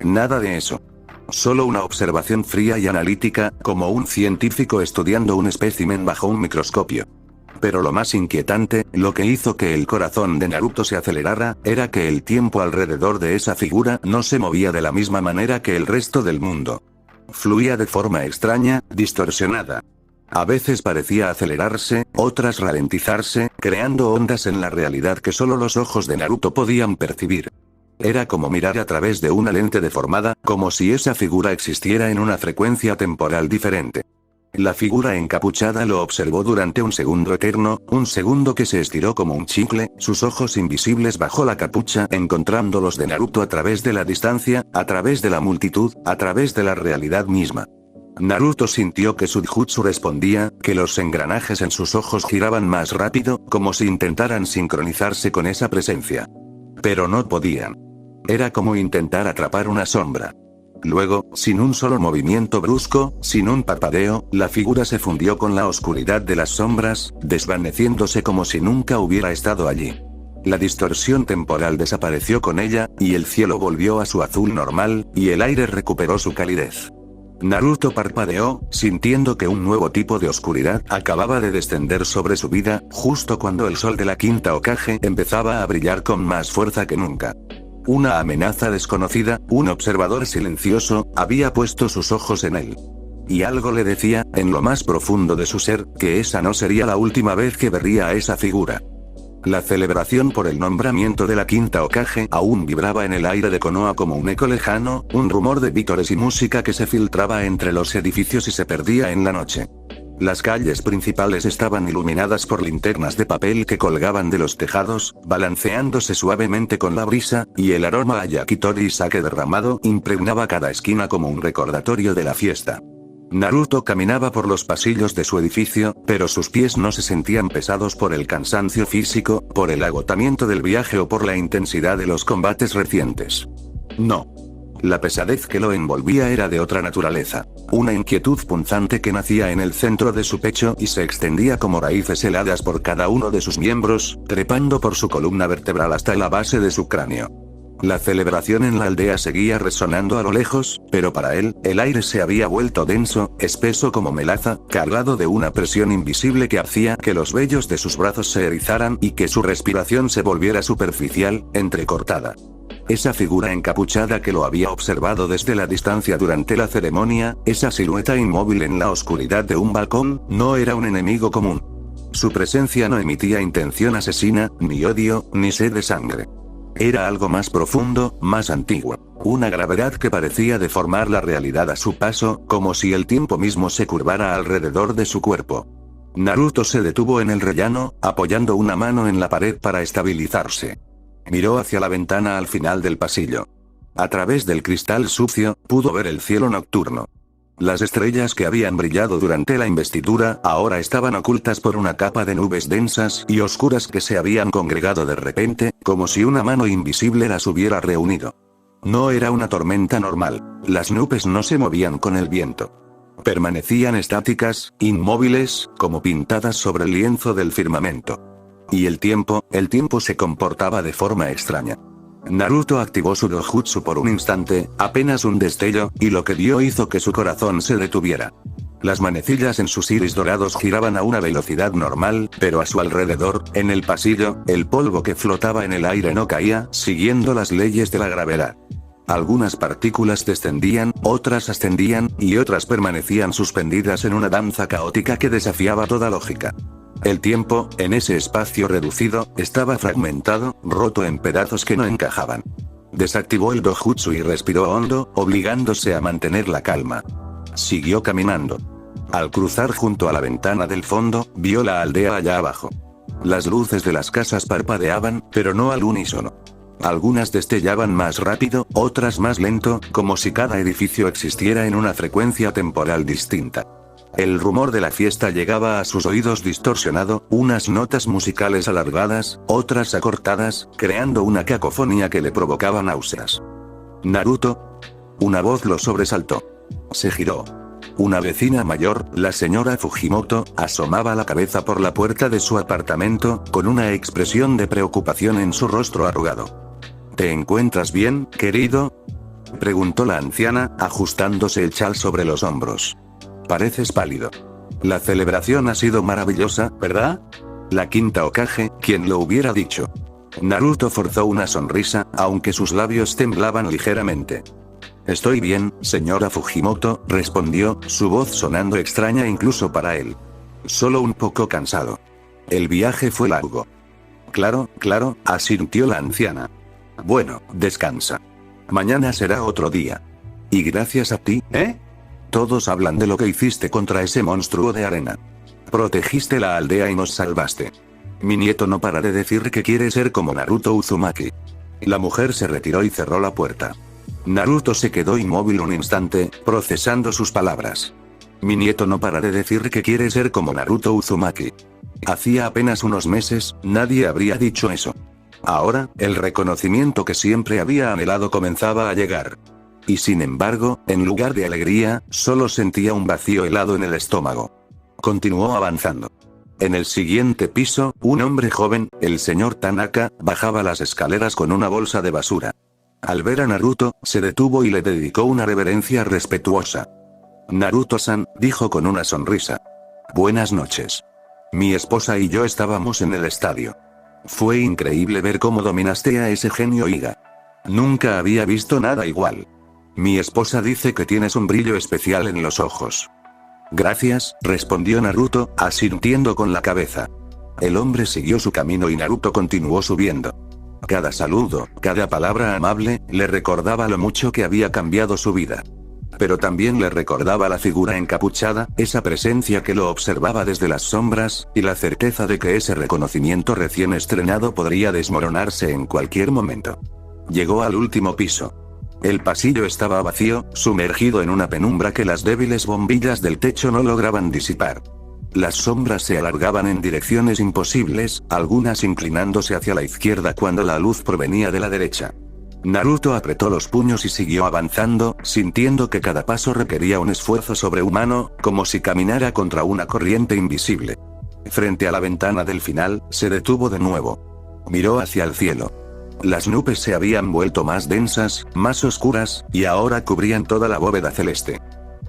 Nada de eso. Solo una observación fría y analítica, como un científico estudiando un espécimen bajo un microscopio. Pero lo más inquietante, lo que hizo que el corazón de Naruto se acelerara, era que el tiempo alrededor de esa figura no se movía de la misma manera que el resto del mundo. Fluía de forma extraña, distorsionada. A veces parecía acelerarse, otras ralentizarse, creando ondas en la realidad que solo los ojos de Naruto podían percibir. Era como mirar a través de una lente deformada, como si esa figura existiera en una frecuencia temporal diferente. La figura encapuchada lo observó durante un segundo eterno, un segundo que se estiró como un chicle, sus ojos invisibles bajo la capucha encontrando los de Naruto a través de la distancia, a través de la multitud, a través de la realidad misma. Naruto sintió que su jutsu respondía, que los engranajes en sus ojos giraban más rápido, como si intentaran sincronizarse con esa presencia. Pero no podían. Era como intentar atrapar una sombra. Luego, sin un solo movimiento brusco, sin un parpadeo, la figura se fundió con la oscuridad de las sombras, desvaneciéndose como si nunca hubiera estado allí. La distorsión temporal desapareció con ella, y el cielo volvió a su azul normal, y el aire recuperó su calidez. Naruto parpadeó, sintiendo que un nuevo tipo de oscuridad acababa de descender sobre su vida, justo cuando el sol de la quinta Hokage empezaba a brillar con más fuerza que nunca. Una amenaza desconocida, un observador silencioso, había puesto sus ojos en él. Y algo le decía, en lo más profundo de su ser, que esa no sería la última vez que vería a esa figura. La celebración por el nombramiento de la quinta Hokage aún vibraba en el aire de Konoha como un eco lejano, un rumor de vítores y música que se filtraba entre los edificios y se perdía en la noche. Las calles principales estaban iluminadas por linternas de papel que colgaban de los tejados, balanceándose suavemente con la brisa, y el aroma a yakitori y sake derramado impregnaba cada esquina como un recordatorio de la fiesta. Naruto caminaba por los pasillos de su edificio, pero sus pies no se sentían pesados por el cansancio físico, por el agotamiento del viaje o por la intensidad de los combates recientes. No. La pesadez que lo envolvía era de otra naturaleza. Una inquietud punzante que nacía en el centro de su pecho y se extendía como raíces heladas por cada uno de sus miembros, trepando por su columna vertebral hasta la base de su cráneo. La celebración en la aldea seguía resonando a lo lejos, pero para él, el aire se había vuelto denso, espeso como melaza, cargado de una presión invisible que hacía que los vellos de sus brazos se erizaran y que su respiración se volviera superficial, entrecortada. Esa figura encapuchada que lo había observado desde la distancia durante la ceremonia, esa silueta inmóvil en la oscuridad de un balcón, no era un enemigo común. Su presencia no emitía intención asesina, ni odio, ni sed de sangre. Era algo más profundo, más antiguo. Una gravedad que parecía deformar la realidad a su paso, como si el tiempo mismo se curvara alrededor de su cuerpo. Naruto se detuvo en el rellano, apoyando una mano en la pared para estabilizarse. Miró hacia la ventana al final del pasillo. A través del cristal sucio, pudo ver el cielo nocturno. Las estrellas que habían brillado durante la investidura, ahora estaban ocultas por una capa de nubes densas y oscuras que se habían congregado de repente, como si una mano invisible las hubiera reunido. No era una tormenta normal. Las nubes no se movían con el viento. Permanecían estáticas, inmóviles, como pintadas sobre el lienzo del firmamento. Y el tiempo se comportaba de forma extraña. Naruto activó su dojutsu por un instante, apenas un destello, y lo que vio hizo que su corazón se detuviera. Las manecillas en sus iris dorados giraban a una velocidad normal, pero a su alrededor, en el pasillo, el polvo que flotaba en el aire no caía, siguiendo las leyes de la gravedad. Algunas partículas descendían, otras ascendían, y otras permanecían suspendidas en una danza caótica que desafiaba toda lógica. El tiempo, en ese espacio reducido, estaba fragmentado, roto en pedazos que no encajaban. Desactivó el dojutsu y respiró hondo, obligándose a mantener la calma. Siguió caminando. Al cruzar junto a la ventana del fondo, vio la aldea allá abajo. Las luces de las casas parpadeaban, pero no al unísono. Algunas destellaban más rápido, otras más lento, como si cada edificio existiera en una frecuencia temporal distinta. El rumor de la fiesta llegaba a sus oídos distorsionado, unas notas musicales alargadas, otras acortadas, creando una cacofonía que le provocaba náuseas. «Naruto». Una voz lo sobresaltó. Se giró. Una vecina mayor, la señora Fujimoto, asomaba la cabeza por la puerta de su apartamento, con una expresión de preocupación en su rostro arrugado. «¿Te encuentras bien, querido?», preguntó la anciana, ajustándose el chal sobre los hombros. «Pareces pálido. La celebración ha sido maravillosa, ¿verdad?». La quinta Hokage, quien lo hubiera dicho. Naruto forzó una sonrisa, aunque sus labios temblaban ligeramente. «Estoy bien, señora Fujimoto», respondió, su voz sonando extraña incluso para él. «Solo un poco cansado. El viaje fue largo». Claro, asintió la anciana. «Bueno, descansa. Mañana será otro día. Y gracias a ti, ¿eh? Todos hablan de lo que hiciste contra ese monstruo de arena. Protegiste la aldea y nos salvaste. Mi nieto no para de decir que quiere ser como Naruto Uzumaki». La mujer se retiró y cerró la puerta. Naruto se quedó inmóvil un instante, procesando sus palabras. «Mi nieto no para de decir que quiere ser como Naruto Uzumaki». Hacía apenas unos meses, nadie habría dicho eso. Ahora, el reconocimiento que siempre había anhelado comenzaba a llegar. Y sin embargo, en lugar de alegría, solo sentía un vacío helado en el estómago. Continuó avanzando. En el siguiente piso, un hombre joven, el señor Tanaka, bajaba las escaleras con una bolsa de basura. Al ver a Naruto, se detuvo y le dedicó una reverencia respetuosa. «Naruto-san», dijo con una sonrisa. «Buenas noches. Mi esposa y yo estábamos en el estadio. Fue increíble ver cómo dominaste a ese genio Iga. Nunca había visto nada igual. Mi esposa dice que tienes un brillo especial en los ojos». «Gracias», respondió Naruto, asintiendo con la cabeza. El hombre siguió su camino y Naruto continuó subiendo. Cada saludo, cada palabra amable, le recordaba lo mucho que había cambiado su vida. Pero también le recordaba la figura encapuchada, esa presencia que lo observaba desde las sombras, y la certeza de que ese reconocimiento recién estrenado podría desmoronarse en cualquier momento. Llegó al último piso. El pasillo estaba vacío, sumergido en una penumbra que las débiles bombillas del techo no lograban disipar. Las sombras se alargaban en direcciones imposibles, algunas inclinándose hacia la izquierda cuando la luz provenía de la derecha. Naruto apretó los puños y siguió avanzando, sintiendo que cada paso requería un esfuerzo sobrehumano, como si caminara contra una corriente invisible. Frente a la ventana del final, se detuvo de nuevo. Miró hacia el cielo. Las nubes se habían vuelto más densas, más oscuras, y ahora cubrían toda la bóveda celeste.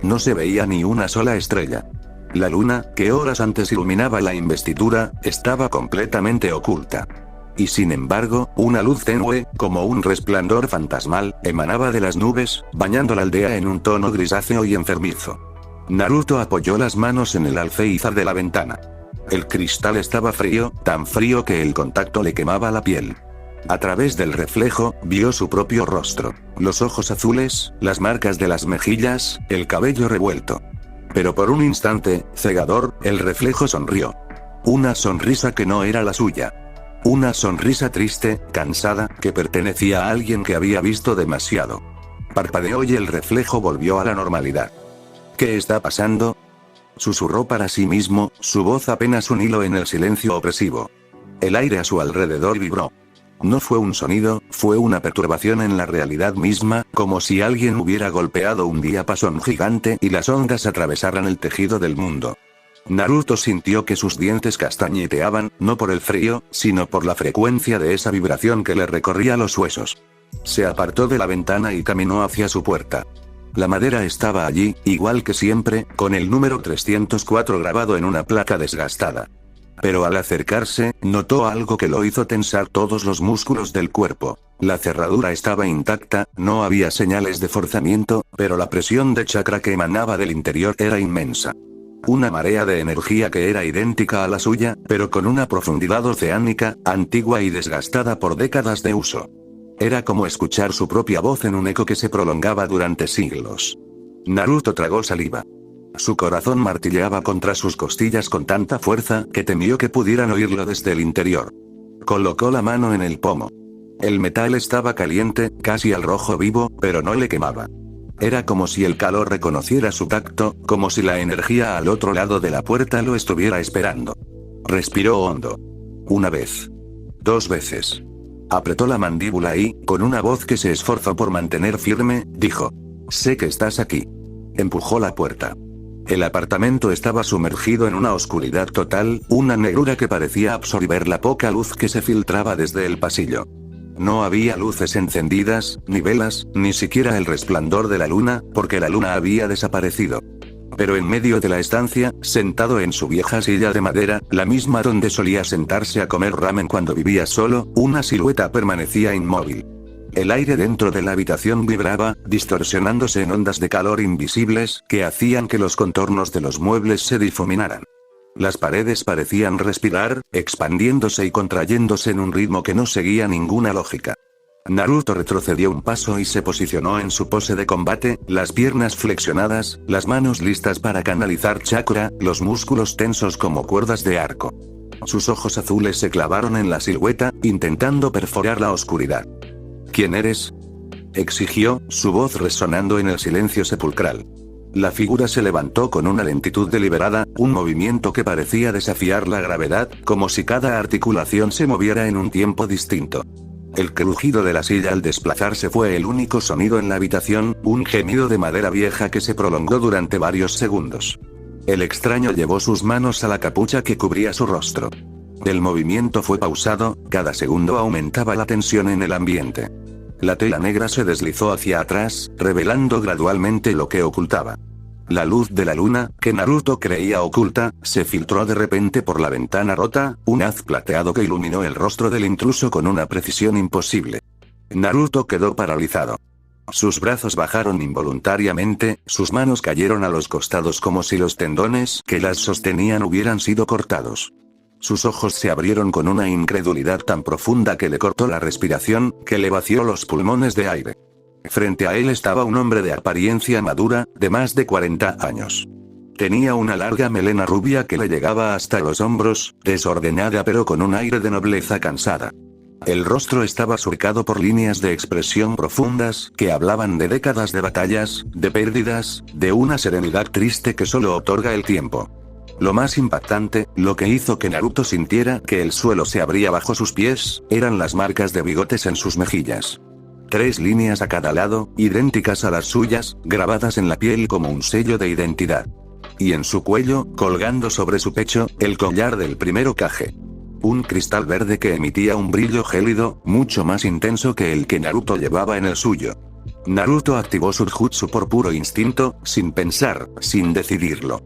No se veía ni una sola estrella. La luna, que horas antes iluminaba la investidura, estaba completamente oculta. Y sin embargo, una luz tenue, como un resplandor fantasmal, emanaba de las nubes, bañando la aldea en un tono grisáceo y enfermizo. Naruto apoyó las manos en el alféizar de la ventana. El cristal estaba frío, tan frío que el contacto le quemaba la piel. A través del reflejo, vio su propio rostro, los ojos azules, las marcas de las mejillas, el cabello revuelto. Pero por un instante, cegador, el reflejo sonrió. Una sonrisa que no era la suya. Una sonrisa triste, cansada, que pertenecía a alguien que había visto demasiado. Parpadeó y el reflejo volvió a la normalidad. ¿Qué está pasando?, susurró para sí mismo, su voz apenas un hilo en el silencio opresivo. El aire a su alrededor vibró. No fue un sonido, fue una perturbación en la realidad misma, como si alguien hubiera golpeado un diapasón gigante y las ondas atravesaran el tejido del mundo. Naruto sintió que sus dientes castañeteaban, no por el frío, sino por la frecuencia de esa vibración que le recorría los huesos. Se apartó de la ventana y caminó hacia su puerta. La madera estaba allí, igual que siempre, con el número 304 grabado en una placa desgastada. Pero al acercarse, notó algo que lo hizo tensar todos los músculos del cuerpo. La cerradura estaba intacta, no había señales de forzamiento, pero la presión de chakra que emanaba del interior era inmensa. Una marea de energía que era idéntica a la suya, pero con una profundidad oceánica, antigua y desgastada por décadas de uso. Era como escuchar su propia voz en un eco que se prolongaba durante siglos. Naruto tragó saliva. Su corazón martilleaba contra sus costillas con tanta fuerza que temió que pudieran oírlo desde el interior. Colocó la mano en el pomo. El metal estaba caliente, casi al rojo vivo, pero no le quemaba. Era como si el calor reconociera su tacto, como si la energía al otro lado de la puerta lo estuviera esperando. Respiró hondo. Una vez. 2 veces. Apretó la mandíbula y, con una voz que se esforzó por mantener firme, dijo: «Sé que estás aquí». Empujó la puerta. El apartamento estaba sumergido en una oscuridad total, una negrura que parecía absorber la poca luz que se filtraba desde el pasillo. No había luces encendidas, ni velas, ni siquiera el resplandor de la luna, porque la luna había desaparecido. Pero en medio de la estancia, sentado en su vieja silla de madera, la misma donde solía sentarse a comer ramen cuando vivía solo, una silueta permanecía inmóvil. El aire dentro de la habitación vibraba, distorsionándose en ondas de calor invisibles, que hacían que los contornos de los muebles se difuminaran. Las paredes parecían respirar, expandiéndose y contrayéndose en un ritmo que no seguía ninguna lógica. Naruto retrocedió un paso y se posicionó en su pose de combate, las piernas flexionadas, las manos listas para canalizar chakra, los músculos tensos como cuerdas de arco. Sus ojos azules se clavaron en la silueta, intentando perforar la oscuridad. ¿Quién eres?, exigió, su voz resonando en el silencio sepulcral. La figura se levantó con una lentitud deliberada, un movimiento que parecía desafiar la gravedad, como si cada articulación se moviera en un tiempo distinto. El crujido de la silla al desplazarse fue el único sonido en la habitación, un gemido de madera vieja que se prolongó durante varios segundos. El extraño llevó sus manos a la capucha que cubría su rostro. El movimiento fue pausado, cada segundo aumentaba la tensión en el ambiente. La tela negra se deslizó hacia atrás, revelando gradualmente lo que ocultaba. La luz de la luna, que Naruto creía oculta, se filtró de repente por la ventana rota, un haz plateado que iluminó el rostro del intruso con una precisión imposible. Naruto quedó paralizado. Sus brazos bajaron involuntariamente, sus manos cayeron a los costados como si los tendones que las sostenían hubieran sido cortados. Sus ojos se abrieron con una incredulidad tan profunda que le cortó la respiración, que le vació los pulmones de aire. Frente a él estaba un hombre de apariencia madura, de más de 40 años. Tenía una larga melena rubia que le llegaba hasta los hombros, desordenada pero con un aire de nobleza cansada. El rostro estaba surcado por líneas de expresión profundas, que hablaban de décadas de batallas, de pérdidas, de una serenidad triste que solo otorga el tiempo. Lo más impactante, lo que hizo que Naruto sintiera que el suelo se abría bajo sus pies, eran las marcas de bigotes en sus mejillas. 3 líneas a cada lado, idénticas a las suyas, grabadas en la piel como un sello de identidad. Y en su cuello, colgando sobre su pecho, el collar del primer Hokage. Un cristal verde que emitía un brillo gélido, mucho más intenso que el que Naruto llevaba en el suyo. Naruto activó su jutsu por puro instinto, sin pensar, sin decidirlo.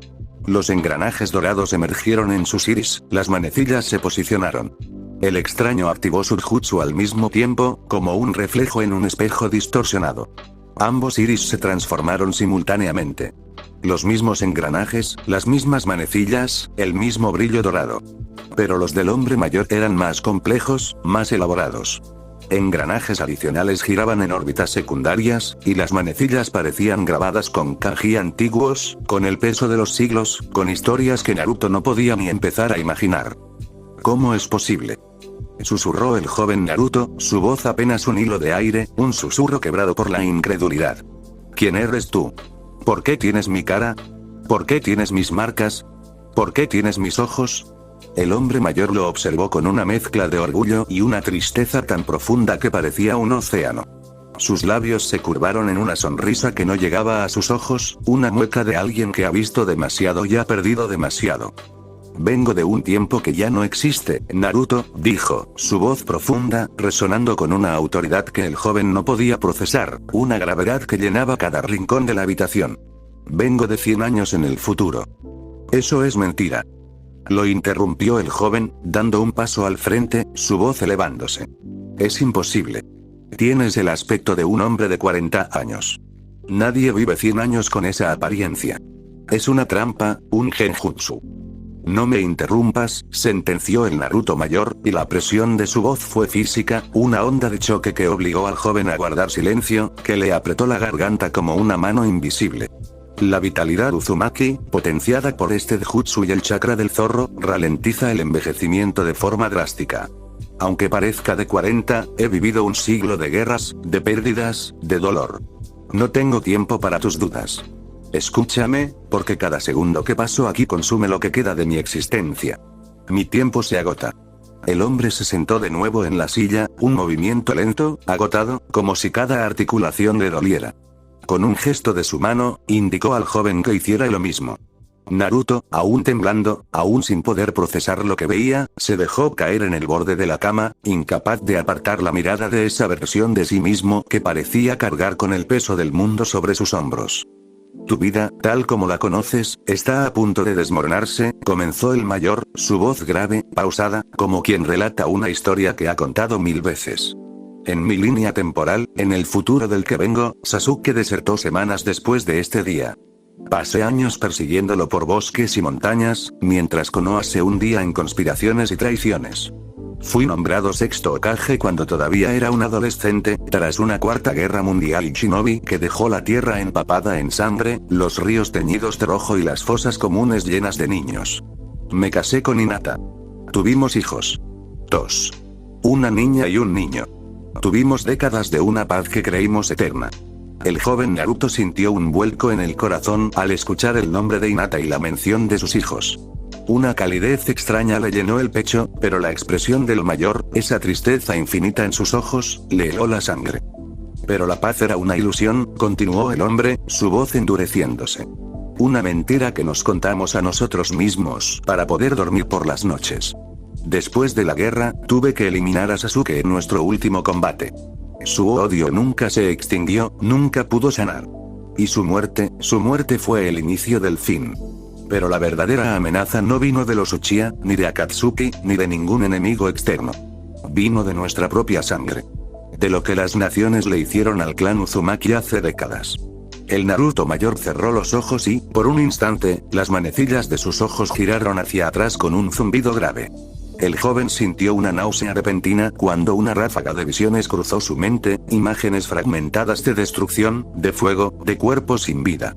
Los engranajes dorados emergieron en sus iris, las manecillas se posicionaron. El extraño activó su jutsu al mismo tiempo, como un reflejo en un espejo distorsionado. Ambos iris se transformaron simultáneamente. Los mismos engranajes, las mismas manecillas, el mismo brillo dorado. Pero los del hombre mayor eran más complejos, más elaborados. Engranajes adicionales giraban en órbitas secundarias, y las manecillas parecían grabadas con kanji antiguos, con el peso de los siglos, con historias que Naruto no podía ni empezar a imaginar. ¿Cómo es posible?, susurró el joven Naruto, su voz apenas un hilo de aire, un susurro quebrado por la incredulidad. ¿Quién eres tú? ¿Por qué tienes mi cara? ¿Por qué tienes mis marcas? ¿Por qué tienes mis ojos? El hombre mayor lo observó con una mezcla de orgullo y una tristeza tan profunda que parecía un océano. Sus labios se curvaron en una sonrisa que no llegaba a sus ojos, una mueca de alguien que ha visto demasiado y ha perdido demasiado. Vengo de un tiempo que ya no existe, Naruto, dijo, su voz profunda, resonando con una autoridad que el joven no podía procesar, una gravedad que llenaba cada rincón de la habitación. Vengo de 100 años en el futuro. Eso es mentira. Lo interrumpió el joven, dando un paso al frente, su voz elevándose. Es imposible. Tienes el aspecto de un hombre de 40 años. Nadie vive 100 años con esa apariencia. Es una trampa, un genjutsu. No me interrumpas, sentenció el Naruto mayor, y la presión de su voz fue física, una onda de choque que obligó al joven a guardar silencio, que le apretó la garganta como una mano invisible. La vitalidad Uzumaki, potenciada por este jutsu y el chakra del zorro, ralentiza el envejecimiento de forma drástica. Aunque parezca de 40, he vivido un siglo de guerras, de pérdidas, de dolor. No tengo tiempo para tus dudas. Escúchame, porque cada segundo que paso aquí consume lo que queda de mi existencia. Mi tiempo se agota. El hombre se sentó de nuevo en la silla, un movimiento lento, agotado, como si cada articulación le doliera. Con un gesto de su mano, indicó al joven que hiciera lo mismo. Naruto, aún temblando, aún sin poder procesar lo que veía, se dejó caer en el borde de la cama, incapaz de apartar la mirada de esa versión de sí mismo que parecía cargar con el peso del mundo sobre sus hombros. Tu vida, tal como la conoces, está a punto de desmoronarse, comenzó el mayor, su voz grave, pausada, como quien relata una historia que ha contado 1000 veces. En mi línea temporal, en el futuro del que vengo, Sasuke desertó semanas después de este día. Pasé años persiguiéndolo por bosques y montañas, mientras Konoha se hundía en conspiraciones y traiciones. Fui nombrado sexto Hokage cuando todavía era un adolescente, tras una cuarta guerra mundial y shinobi que dejó la tierra empapada en sangre, los ríos teñidos de rojo y las fosas comunes llenas de niños. Me casé con Hinata. Tuvimos hijos. 2. Una niña y un niño. Tuvimos décadas de una paz que creímos eterna. El joven Naruto sintió un vuelco en el corazón al escuchar el nombre de Hinata y la mención de sus hijos. Una calidez extraña le llenó el pecho, pero la expresión del mayor, esa tristeza infinita en sus ojos, le heló la sangre. Pero la paz era una ilusión, continuó el hombre, su voz endureciéndose. Una mentira que nos contamos a nosotros mismos para poder dormir por las noches. Después de la guerra, tuve que eliminar a Sasuke en nuestro último combate. Su odio nunca se extinguió, nunca pudo sanar. Y su muerte fue el inicio del fin. Pero la verdadera amenaza no vino de los Uchiha, ni de Akatsuki, ni de ningún enemigo externo. Vino de nuestra propia sangre. De lo que las naciones le hicieron al clan Uzumaki hace décadas. El Naruto mayor cerró los ojos y, por un instante, las manecillas de sus ojos giraron hacia atrás con un zumbido grave. El joven sintió una náusea repentina cuando una ráfaga de visiones cruzó su mente, imágenes fragmentadas de destrucción, de fuego, de cuerpos sin vida.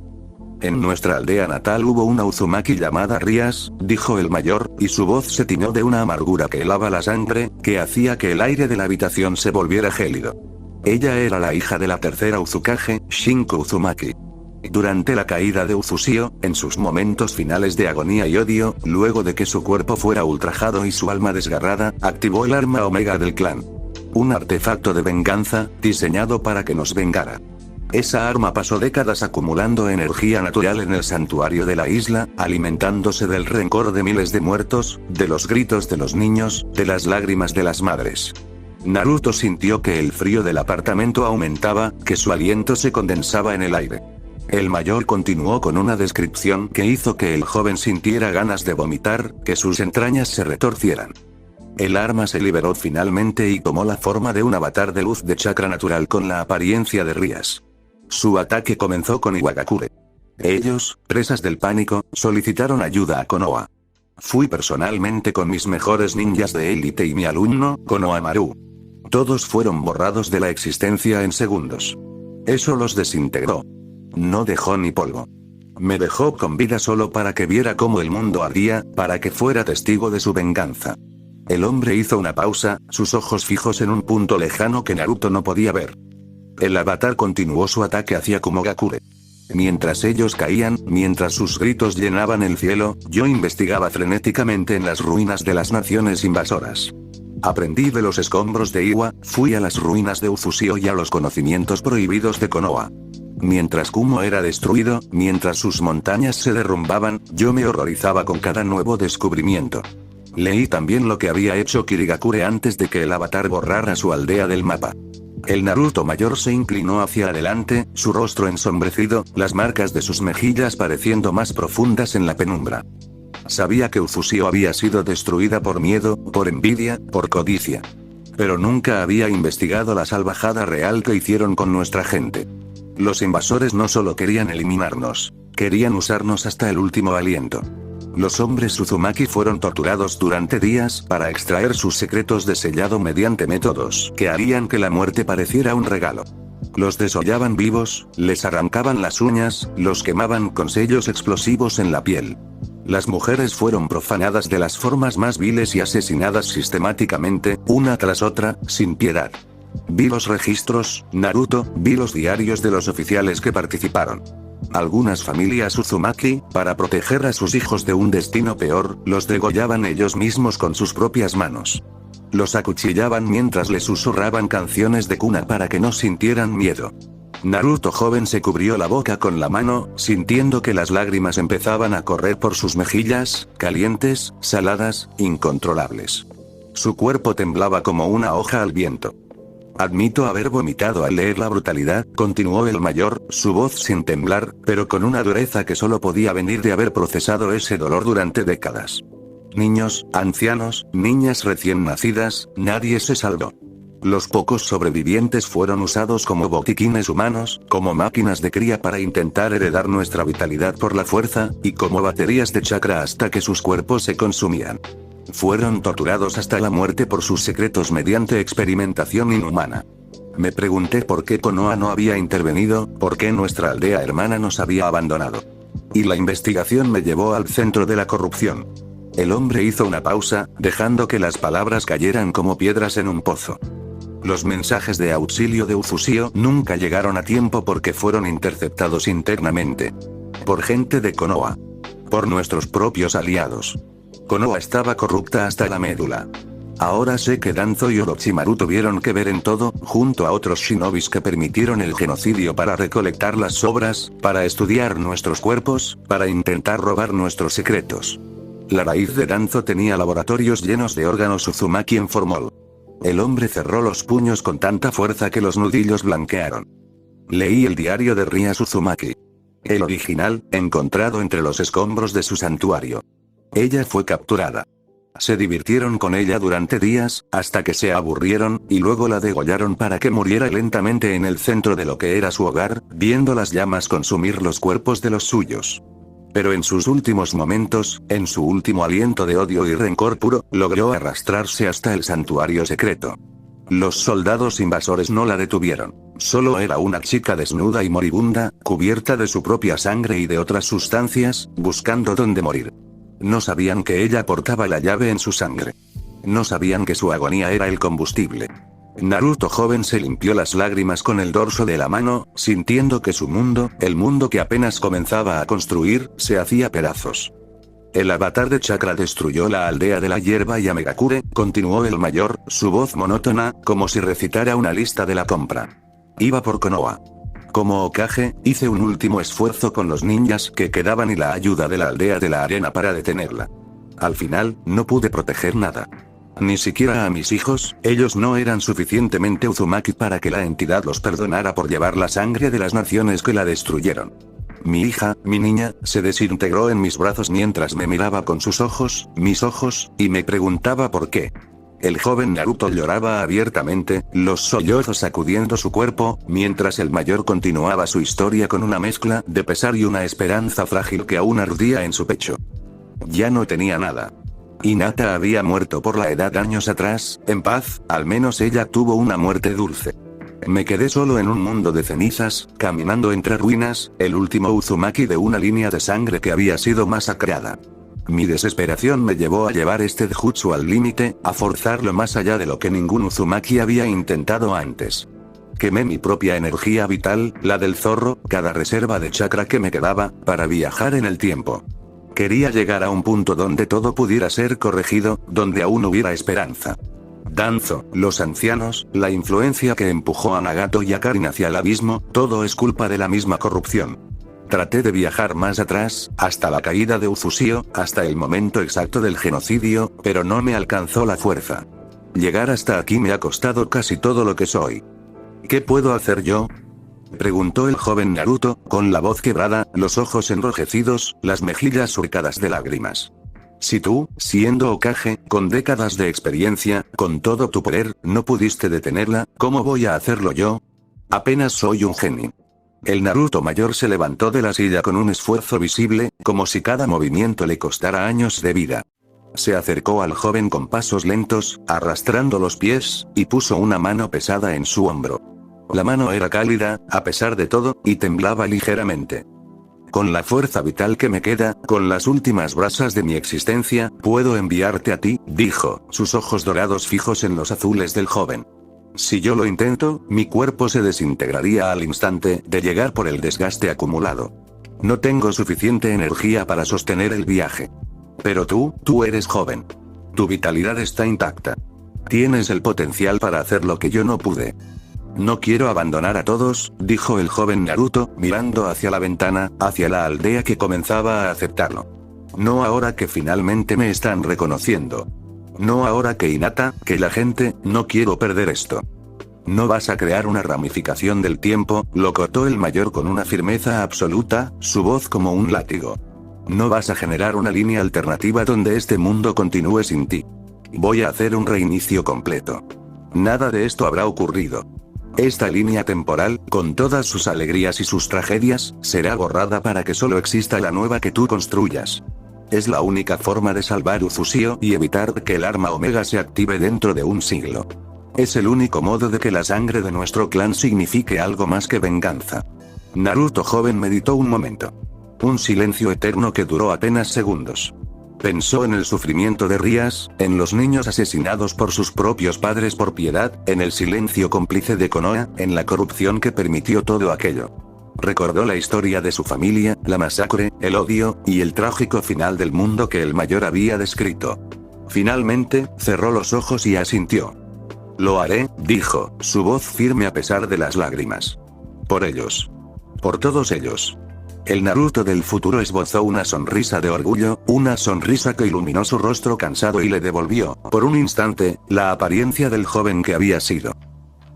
En nuestra aldea natal hubo una Uzumaki llamada Rias, dijo el mayor, y su voz se tiñó de una amargura que helaba la sangre, que hacía que el aire de la habitación se volviera gélido. Ella era la hija de la tercera Uzukage, Shinko Uzumaki. Durante la caída de Uzushio, en sus momentos finales de agonía y odio, luego de que su cuerpo fuera ultrajado y su alma desgarrada, activó el arma Omega del clan. Un artefacto de venganza, diseñado para que nos vengara. Esa arma pasó décadas acumulando energía natural en el santuario de la isla, alimentándose del rencor de miles de muertos, de los gritos de los niños, de las lágrimas de las madres. Naruto sintió que el frío del apartamento aumentaba, que su aliento se condensaba en el aire. El mayor continuó con una descripción que hizo que el joven sintiera ganas de vomitar, que sus entrañas se retorcieran. El arma se liberó finalmente y tomó la forma de un avatar de luz de chakra natural con la apariencia de Rias. Su ataque comenzó con Iwagakure. Ellos, presas del pánico, solicitaron ayuda a Konoha. Fui personalmente con mis mejores ninjas de élite y mi alumno, Konohamaru. Todos fueron borrados de la existencia en segundos. Eso los desintegró. No dejó ni polvo. Me dejó con vida solo para que viera cómo el mundo ardía, para que fuera testigo de su venganza. El hombre hizo una pausa, sus ojos fijos en un punto lejano que Naruto no podía ver. El avatar continuó su ataque hacia Kumogakure. Mientras ellos caían, mientras sus gritos llenaban el cielo, yo investigaba frenéticamente en las ruinas de las naciones invasoras. Aprendí de los escombros de Iwa, fui a las ruinas de Ufusio y a los conocimientos prohibidos de Konoha. Mientras Kumo era destruido, mientras sus montañas se derrumbaban, yo me horrorizaba con cada nuevo descubrimiento. Leí también lo que había hecho Kirigakure antes de que el avatar borrara su aldea del mapa. El Naruto mayor se inclinó hacia adelante, su rostro ensombrecido, las marcas de sus mejillas pareciendo más profundas en la penumbra. Sabía que Ufusio había sido destruida por miedo, por envidia, por codicia. Pero nunca había investigado la salvajada real que hicieron con nuestra gente. Los invasores no solo querían eliminarnos, querían usarnos hasta el último aliento. Los hombres Uzumaki fueron torturados durante días para extraer sus secretos de sellado mediante métodos que harían que la muerte pareciera un regalo. Los desollaban vivos, les arrancaban las uñas, los quemaban con sellos explosivos en la piel. Las mujeres fueron profanadas de las formas más viles y asesinadas sistemáticamente, una tras otra, sin piedad. Vi los registros, Naruto, vi los diarios de los oficiales que participaron. Algunas familias Uzumaki, para proteger a sus hijos de un destino peor, los degollaban ellos mismos con sus propias manos. Los acuchillaban mientras les susurraban canciones de cuna para que no sintieran miedo. Naruto joven se cubrió la boca con la mano, sintiendo que las lágrimas empezaban a correr por sus mejillas, calientes, saladas, incontrolables. Su cuerpo temblaba como una hoja al viento. Admito haber vomitado al leer la brutalidad, continuó el mayor, su voz sin temblar, pero con una dureza que solo podía venir de haber procesado ese dolor durante décadas. Niños, ancianos, niñas recién nacidas, nadie se salvó. Los pocos sobrevivientes fueron usados como botiquines humanos, como máquinas de cría para intentar heredar nuestra vitalidad por la fuerza, y como baterías de chakra hasta que sus cuerpos se consumían. Fueron torturados hasta la muerte por sus secretos mediante experimentación inhumana. Me pregunté por qué Konoha no había intervenido, por qué nuestra aldea hermana nos había abandonado. Y la investigación me llevó al centro de la corrupción. El hombre hizo una pausa, dejando que las palabras cayeran como piedras en un pozo. Los mensajes de auxilio de Ufusio nunca llegaron a tiempo porque fueron interceptados internamente. Por gente de Konoha. Por nuestros propios aliados. Konoha estaba corrupta hasta la médula. Ahora sé que Danzo y Orochimaru tuvieron que ver en todo, junto a otros shinobis que permitieron el genocidio para recolectar las sobras, para estudiar nuestros cuerpos, para intentar robar nuestros secretos. La raíz de Danzo tenía laboratorios llenos de órganos Uzumaki en Formol. El hombre cerró los puños con tanta fuerza que los nudillos blanquearon. Leí el diario de Ria Uzumaki. El original, encontrado entre los escombros de su santuario. Ella fue capturada. Se divirtieron con ella durante días, hasta que se aburrieron, y luego la degollaron para que muriera lentamente en el centro de lo que era su hogar, viendo las llamas consumir los cuerpos de los suyos. Pero en sus últimos momentos, en su último aliento de odio y rencor puro, logró arrastrarse hasta el santuario secreto. Los soldados invasores no la detuvieron. Solo era una chica desnuda y moribunda, cubierta de su propia sangre y de otras sustancias, buscando dónde morir. No sabían que ella portaba la llave en su sangre. No sabían que su agonía era el combustible. Naruto joven se limpió las lágrimas con el dorso de la mano, sintiendo que su mundo, el mundo que apenas comenzaba a construir, se hacía pedazos. El avatar de chakra destruyó la aldea de la hierba y Amegakure, continuó el mayor, su voz monótona, como si recitara una lista de la compra. Iba por Konoha. Como Hokage, hice un último esfuerzo con los ninjas que quedaban y la ayuda de la aldea de la arena para detenerla. Al final, no pude proteger nada. Ni siquiera a mis hijos, ellos no eran suficientemente Uzumaki para que la entidad los perdonara por llevar la sangre de las naciones que la destruyeron. Mi hija, mi niña, se desintegró en mis brazos mientras me miraba con sus ojos, mis ojos, y me preguntaba por qué. El joven Naruto lloraba abiertamente, los sollozos sacudiendo su cuerpo, mientras el mayor continuaba su historia con una mezcla de pesar y una esperanza frágil que aún ardía en su pecho. Ya no tenía nada. Hinata había muerto por la edad años atrás, en paz, al menos ella tuvo una muerte dulce. Me quedé solo en un mundo de cenizas, caminando entre ruinas, el último Uzumaki de una línea de sangre que había sido masacrada. Mi desesperación me llevó a llevar este jutsu al límite, a forzarlo más allá de lo que ningún Uzumaki había intentado antes. Quemé mi propia energía vital, la del zorro, cada reserva de chakra que me quedaba, para viajar en el tiempo. Quería llegar a un punto donde todo pudiera ser corregido, donde aún hubiera esperanza. Danzo, los ancianos, la influencia que empujó a Nagato y a Karin hacia el abismo, todo es culpa de la misma corrupción. Traté de viajar más atrás, hasta la caída de Ufusio, hasta el momento exacto del genocidio, pero no me alcanzó la fuerza. Llegar hasta aquí me ha costado casi todo lo que soy. ¿Qué puedo hacer yo?, preguntó el joven Naruto, con la voz quebrada, los ojos enrojecidos, las mejillas surcadas de lágrimas. Si tú, siendo Hokage, con décadas de experiencia, con todo tu poder, no pudiste detenerla, ¿cómo voy a hacerlo yo? Apenas soy un genio. El Naruto mayor se levantó de la silla con un esfuerzo visible, como si cada movimiento le costara años de vida. Se acercó al joven con pasos lentos, arrastrando los pies, y puso una mano pesada en su hombro. La mano era cálida, a pesar de todo, y temblaba ligeramente. Con la fuerza vital que me queda, con las últimas brasas de mi existencia, puedo enviarte a ti, dijo, sus ojos dorados fijos en los azules del joven. Si yo lo intento, mi cuerpo se desintegraría al instante de llegar por el desgaste acumulado. No tengo suficiente energía para sostener el viaje. Pero tú eres joven. Tu vitalidad está intacta. Tienes el potencial para hacer lo que yo no pude. No quiero abandonar a todos, dijo el joven Naruto, mirando hacia la ventana, hacia la aldea que comenzaba a aceptarlo. No ahora que finalmente me están reconociendo. No ahora que Hinata, que la gente, no quiero perder esto. No vas a crear una ramificación del tiempo, lo cortó el mayor con una firmeza absoluta, su voz como un látigo. No vas a generar una línea alternativa donde este mundo continúe sin ti. Voy a hacer un reinicio completo. Nada de esto habrá ocurrido. Esta línea temporal, con todas sus alegrías y sus tragedias, será borrada para que solo exista la nueva que tú construyas. Es la única forma de salvar Ufusio y evitar que el arma Omega se active dentro de un siglo. Es el único modo de que la sangre de nuestro clan signifique algo más que venganza. Naruto joven meditó un momento. Un silencio eterno que duró apenas segundos. Pensó en el sufrimiento de Rias, en los niños asesinados por sus propios padres por piedad, en el silencio cómplice de Konoha, en la corrupción que permitió todo aquello. Recordó la historia de su familia, la masacre, el odio, y el trágico final del mundo que el mayor había descrito. Finalmente, cerró los ojos y asintió. Lo haré, dijo, su voz firme a pesar de las lágrimas. Por ellos. Por todos ellos. El Naruto del futuro esbozó una sonrisa de orgullo, una sonrisa que iluminó su rostro cansado y le devolvió, por un instante, la apariencia del joven que había sido.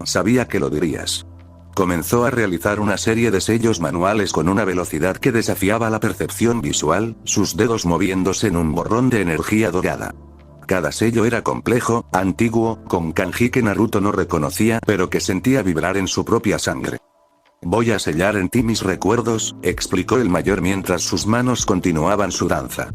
Sabía que lo dirías. Comenzó a realizar una serie de sellos manuales con una velocidad que desafiaba la percepción visual, sus dedos moviéndose en un borrón de energía dorada. Cada sello era complejo, antiguo, con kanji que Naruto no reconocía pero que sentía vibrar en su propia sangre. Voy a sellar en ti mis recuerdos, explicó el mayor mientras sus manos continuaban su danza.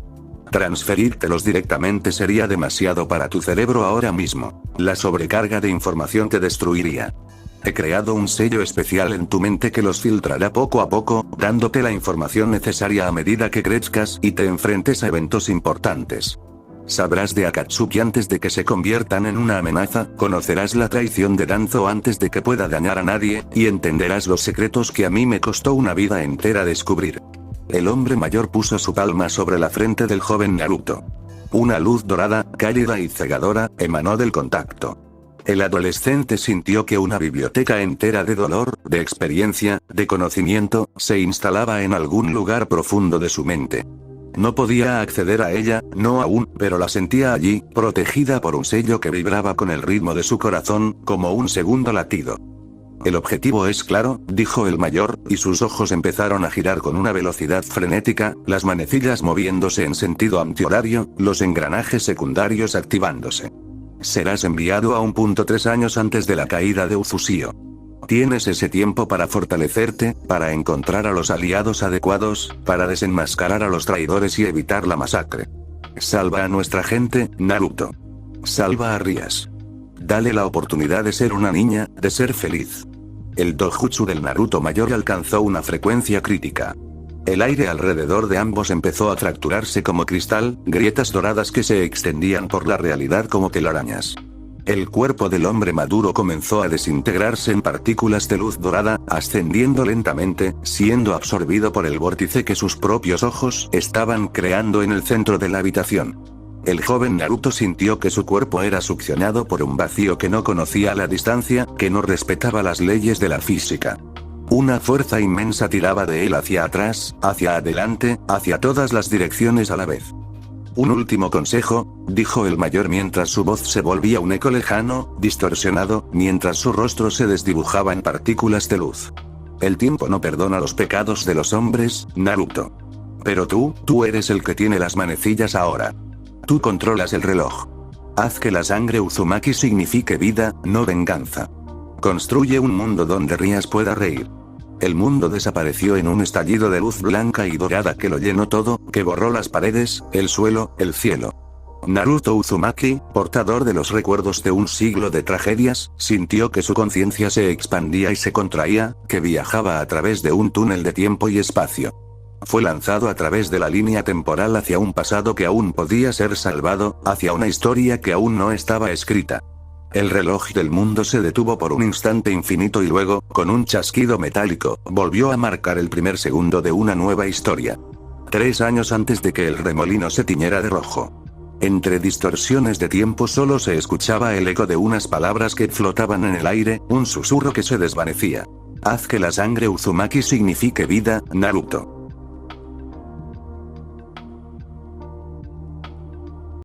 Transferírtelos directamente sería demasiado para tu cerebro ahora mismo. La sobrecarga de información te destruiría. He creado un sello especial en tu mente que los filtrará poco a poco, dándote la información necesaria a medida que crezcas y te enfrentes a eventos importantes. Sabrás de Akatsuki antes de que se conviertan en una amenaza, conocerás la traición de Danzo antes de que pueda dañar a nadie, y entenderás los secretos que a mí me costó una vida entera descubrir. El hombre mayor puso su palma sobre la frente del joven Naruto. Una luz dorada, cálida y cegadora, emanó del contacto. El adolescente sintió que una biblioteca entera de dolor, de experiencia, de conocimiento, se instalaba en algún lugar profundo de su mente. No podía acceder a ella, no aún, pero la sentía allí, protegida por un sello que vibraba con el ritmo de su corazón, como un segundo latido. El objetivo es claro, dijo el mayor, y sus ojos empezaron a girar con una velocidad frenética, las manecillas moviéndose en sentido antihorario, los engranajes secundarios activándose. Serás enviado a un punto 3 años antes de la caída de Ufusio. Tienes ese tiempo para fortalecerte, para encontrar a los aliados adecuados, para desenmascarar a los traidores y evitar la masacre. Salva a nuestra gente, Naruto. Salva a Rias. Dale la oportunidad de ser una niña, de ser feliz. El dojutsu del Naruto mayor alcanzó una frecuencia crítica. El aire alrededor de ambos empezó a fracturarse como cristal, grietas doradas que se extendían por la realidad como telarañas. El cuerpo del hombre maduro comenzó a desintegrarse en partículas de luz dorada, ascendiendo lentamente, siendo absorbido por el vórtice que sus propios ojos estaban creando en el centro de la habitación. El joven Naruto sintió que su cuerpo era succionado por un vacío que no conocía la distancia, que no respetaba las leyes de la física. Una fuerza inmensa tiraba de él hacia atrás, hacia adelante, hacia todas las direcciones a la vez. Un último consejo, dijo el mayor mientras su voz se volvía un eco lejano, distorsionado, mientras su rostro se desdibujaba en partículas de luz. El tiempo no perdona los pecados de los hombres, Naruto. Pero tú eres el que tiene las manecillas ahora. Tú controlas el reloj. Haz que la sangre Uzumaki signifique vida, no venganza. Construye un mundo donde Rías pueda reír. El mundo desapareció en un estallido de luz blanca y dorada que lo llenó todo, que borró las paredes, el suelo, el cielo. Naruto Uzumaki, portador de los recuerdos de un siglo de tragedias, sintió que su conciencia se expandía y se contraía, que viajaba a través de un túnel de tiempo y espacio. Fue lanzado a través de la línea temporal hacia un pasado que aún podía ser salvado, hacia una historia que aún no estaba escrita. El reloj del mundo se detuvo por un instante infinito y luego, con un chasquido metálico, volvió a marcar el primer segundo de una nueva historia. 3 años antes de que el remolino se tiñera de rojo. Entre distorsiones de tiempo solo se escuchaba el eco de unas palabras que flotaban en el aire, un susurro que se desvanecía. Haz que la sangre Uzumaki signifique vida, Naruto.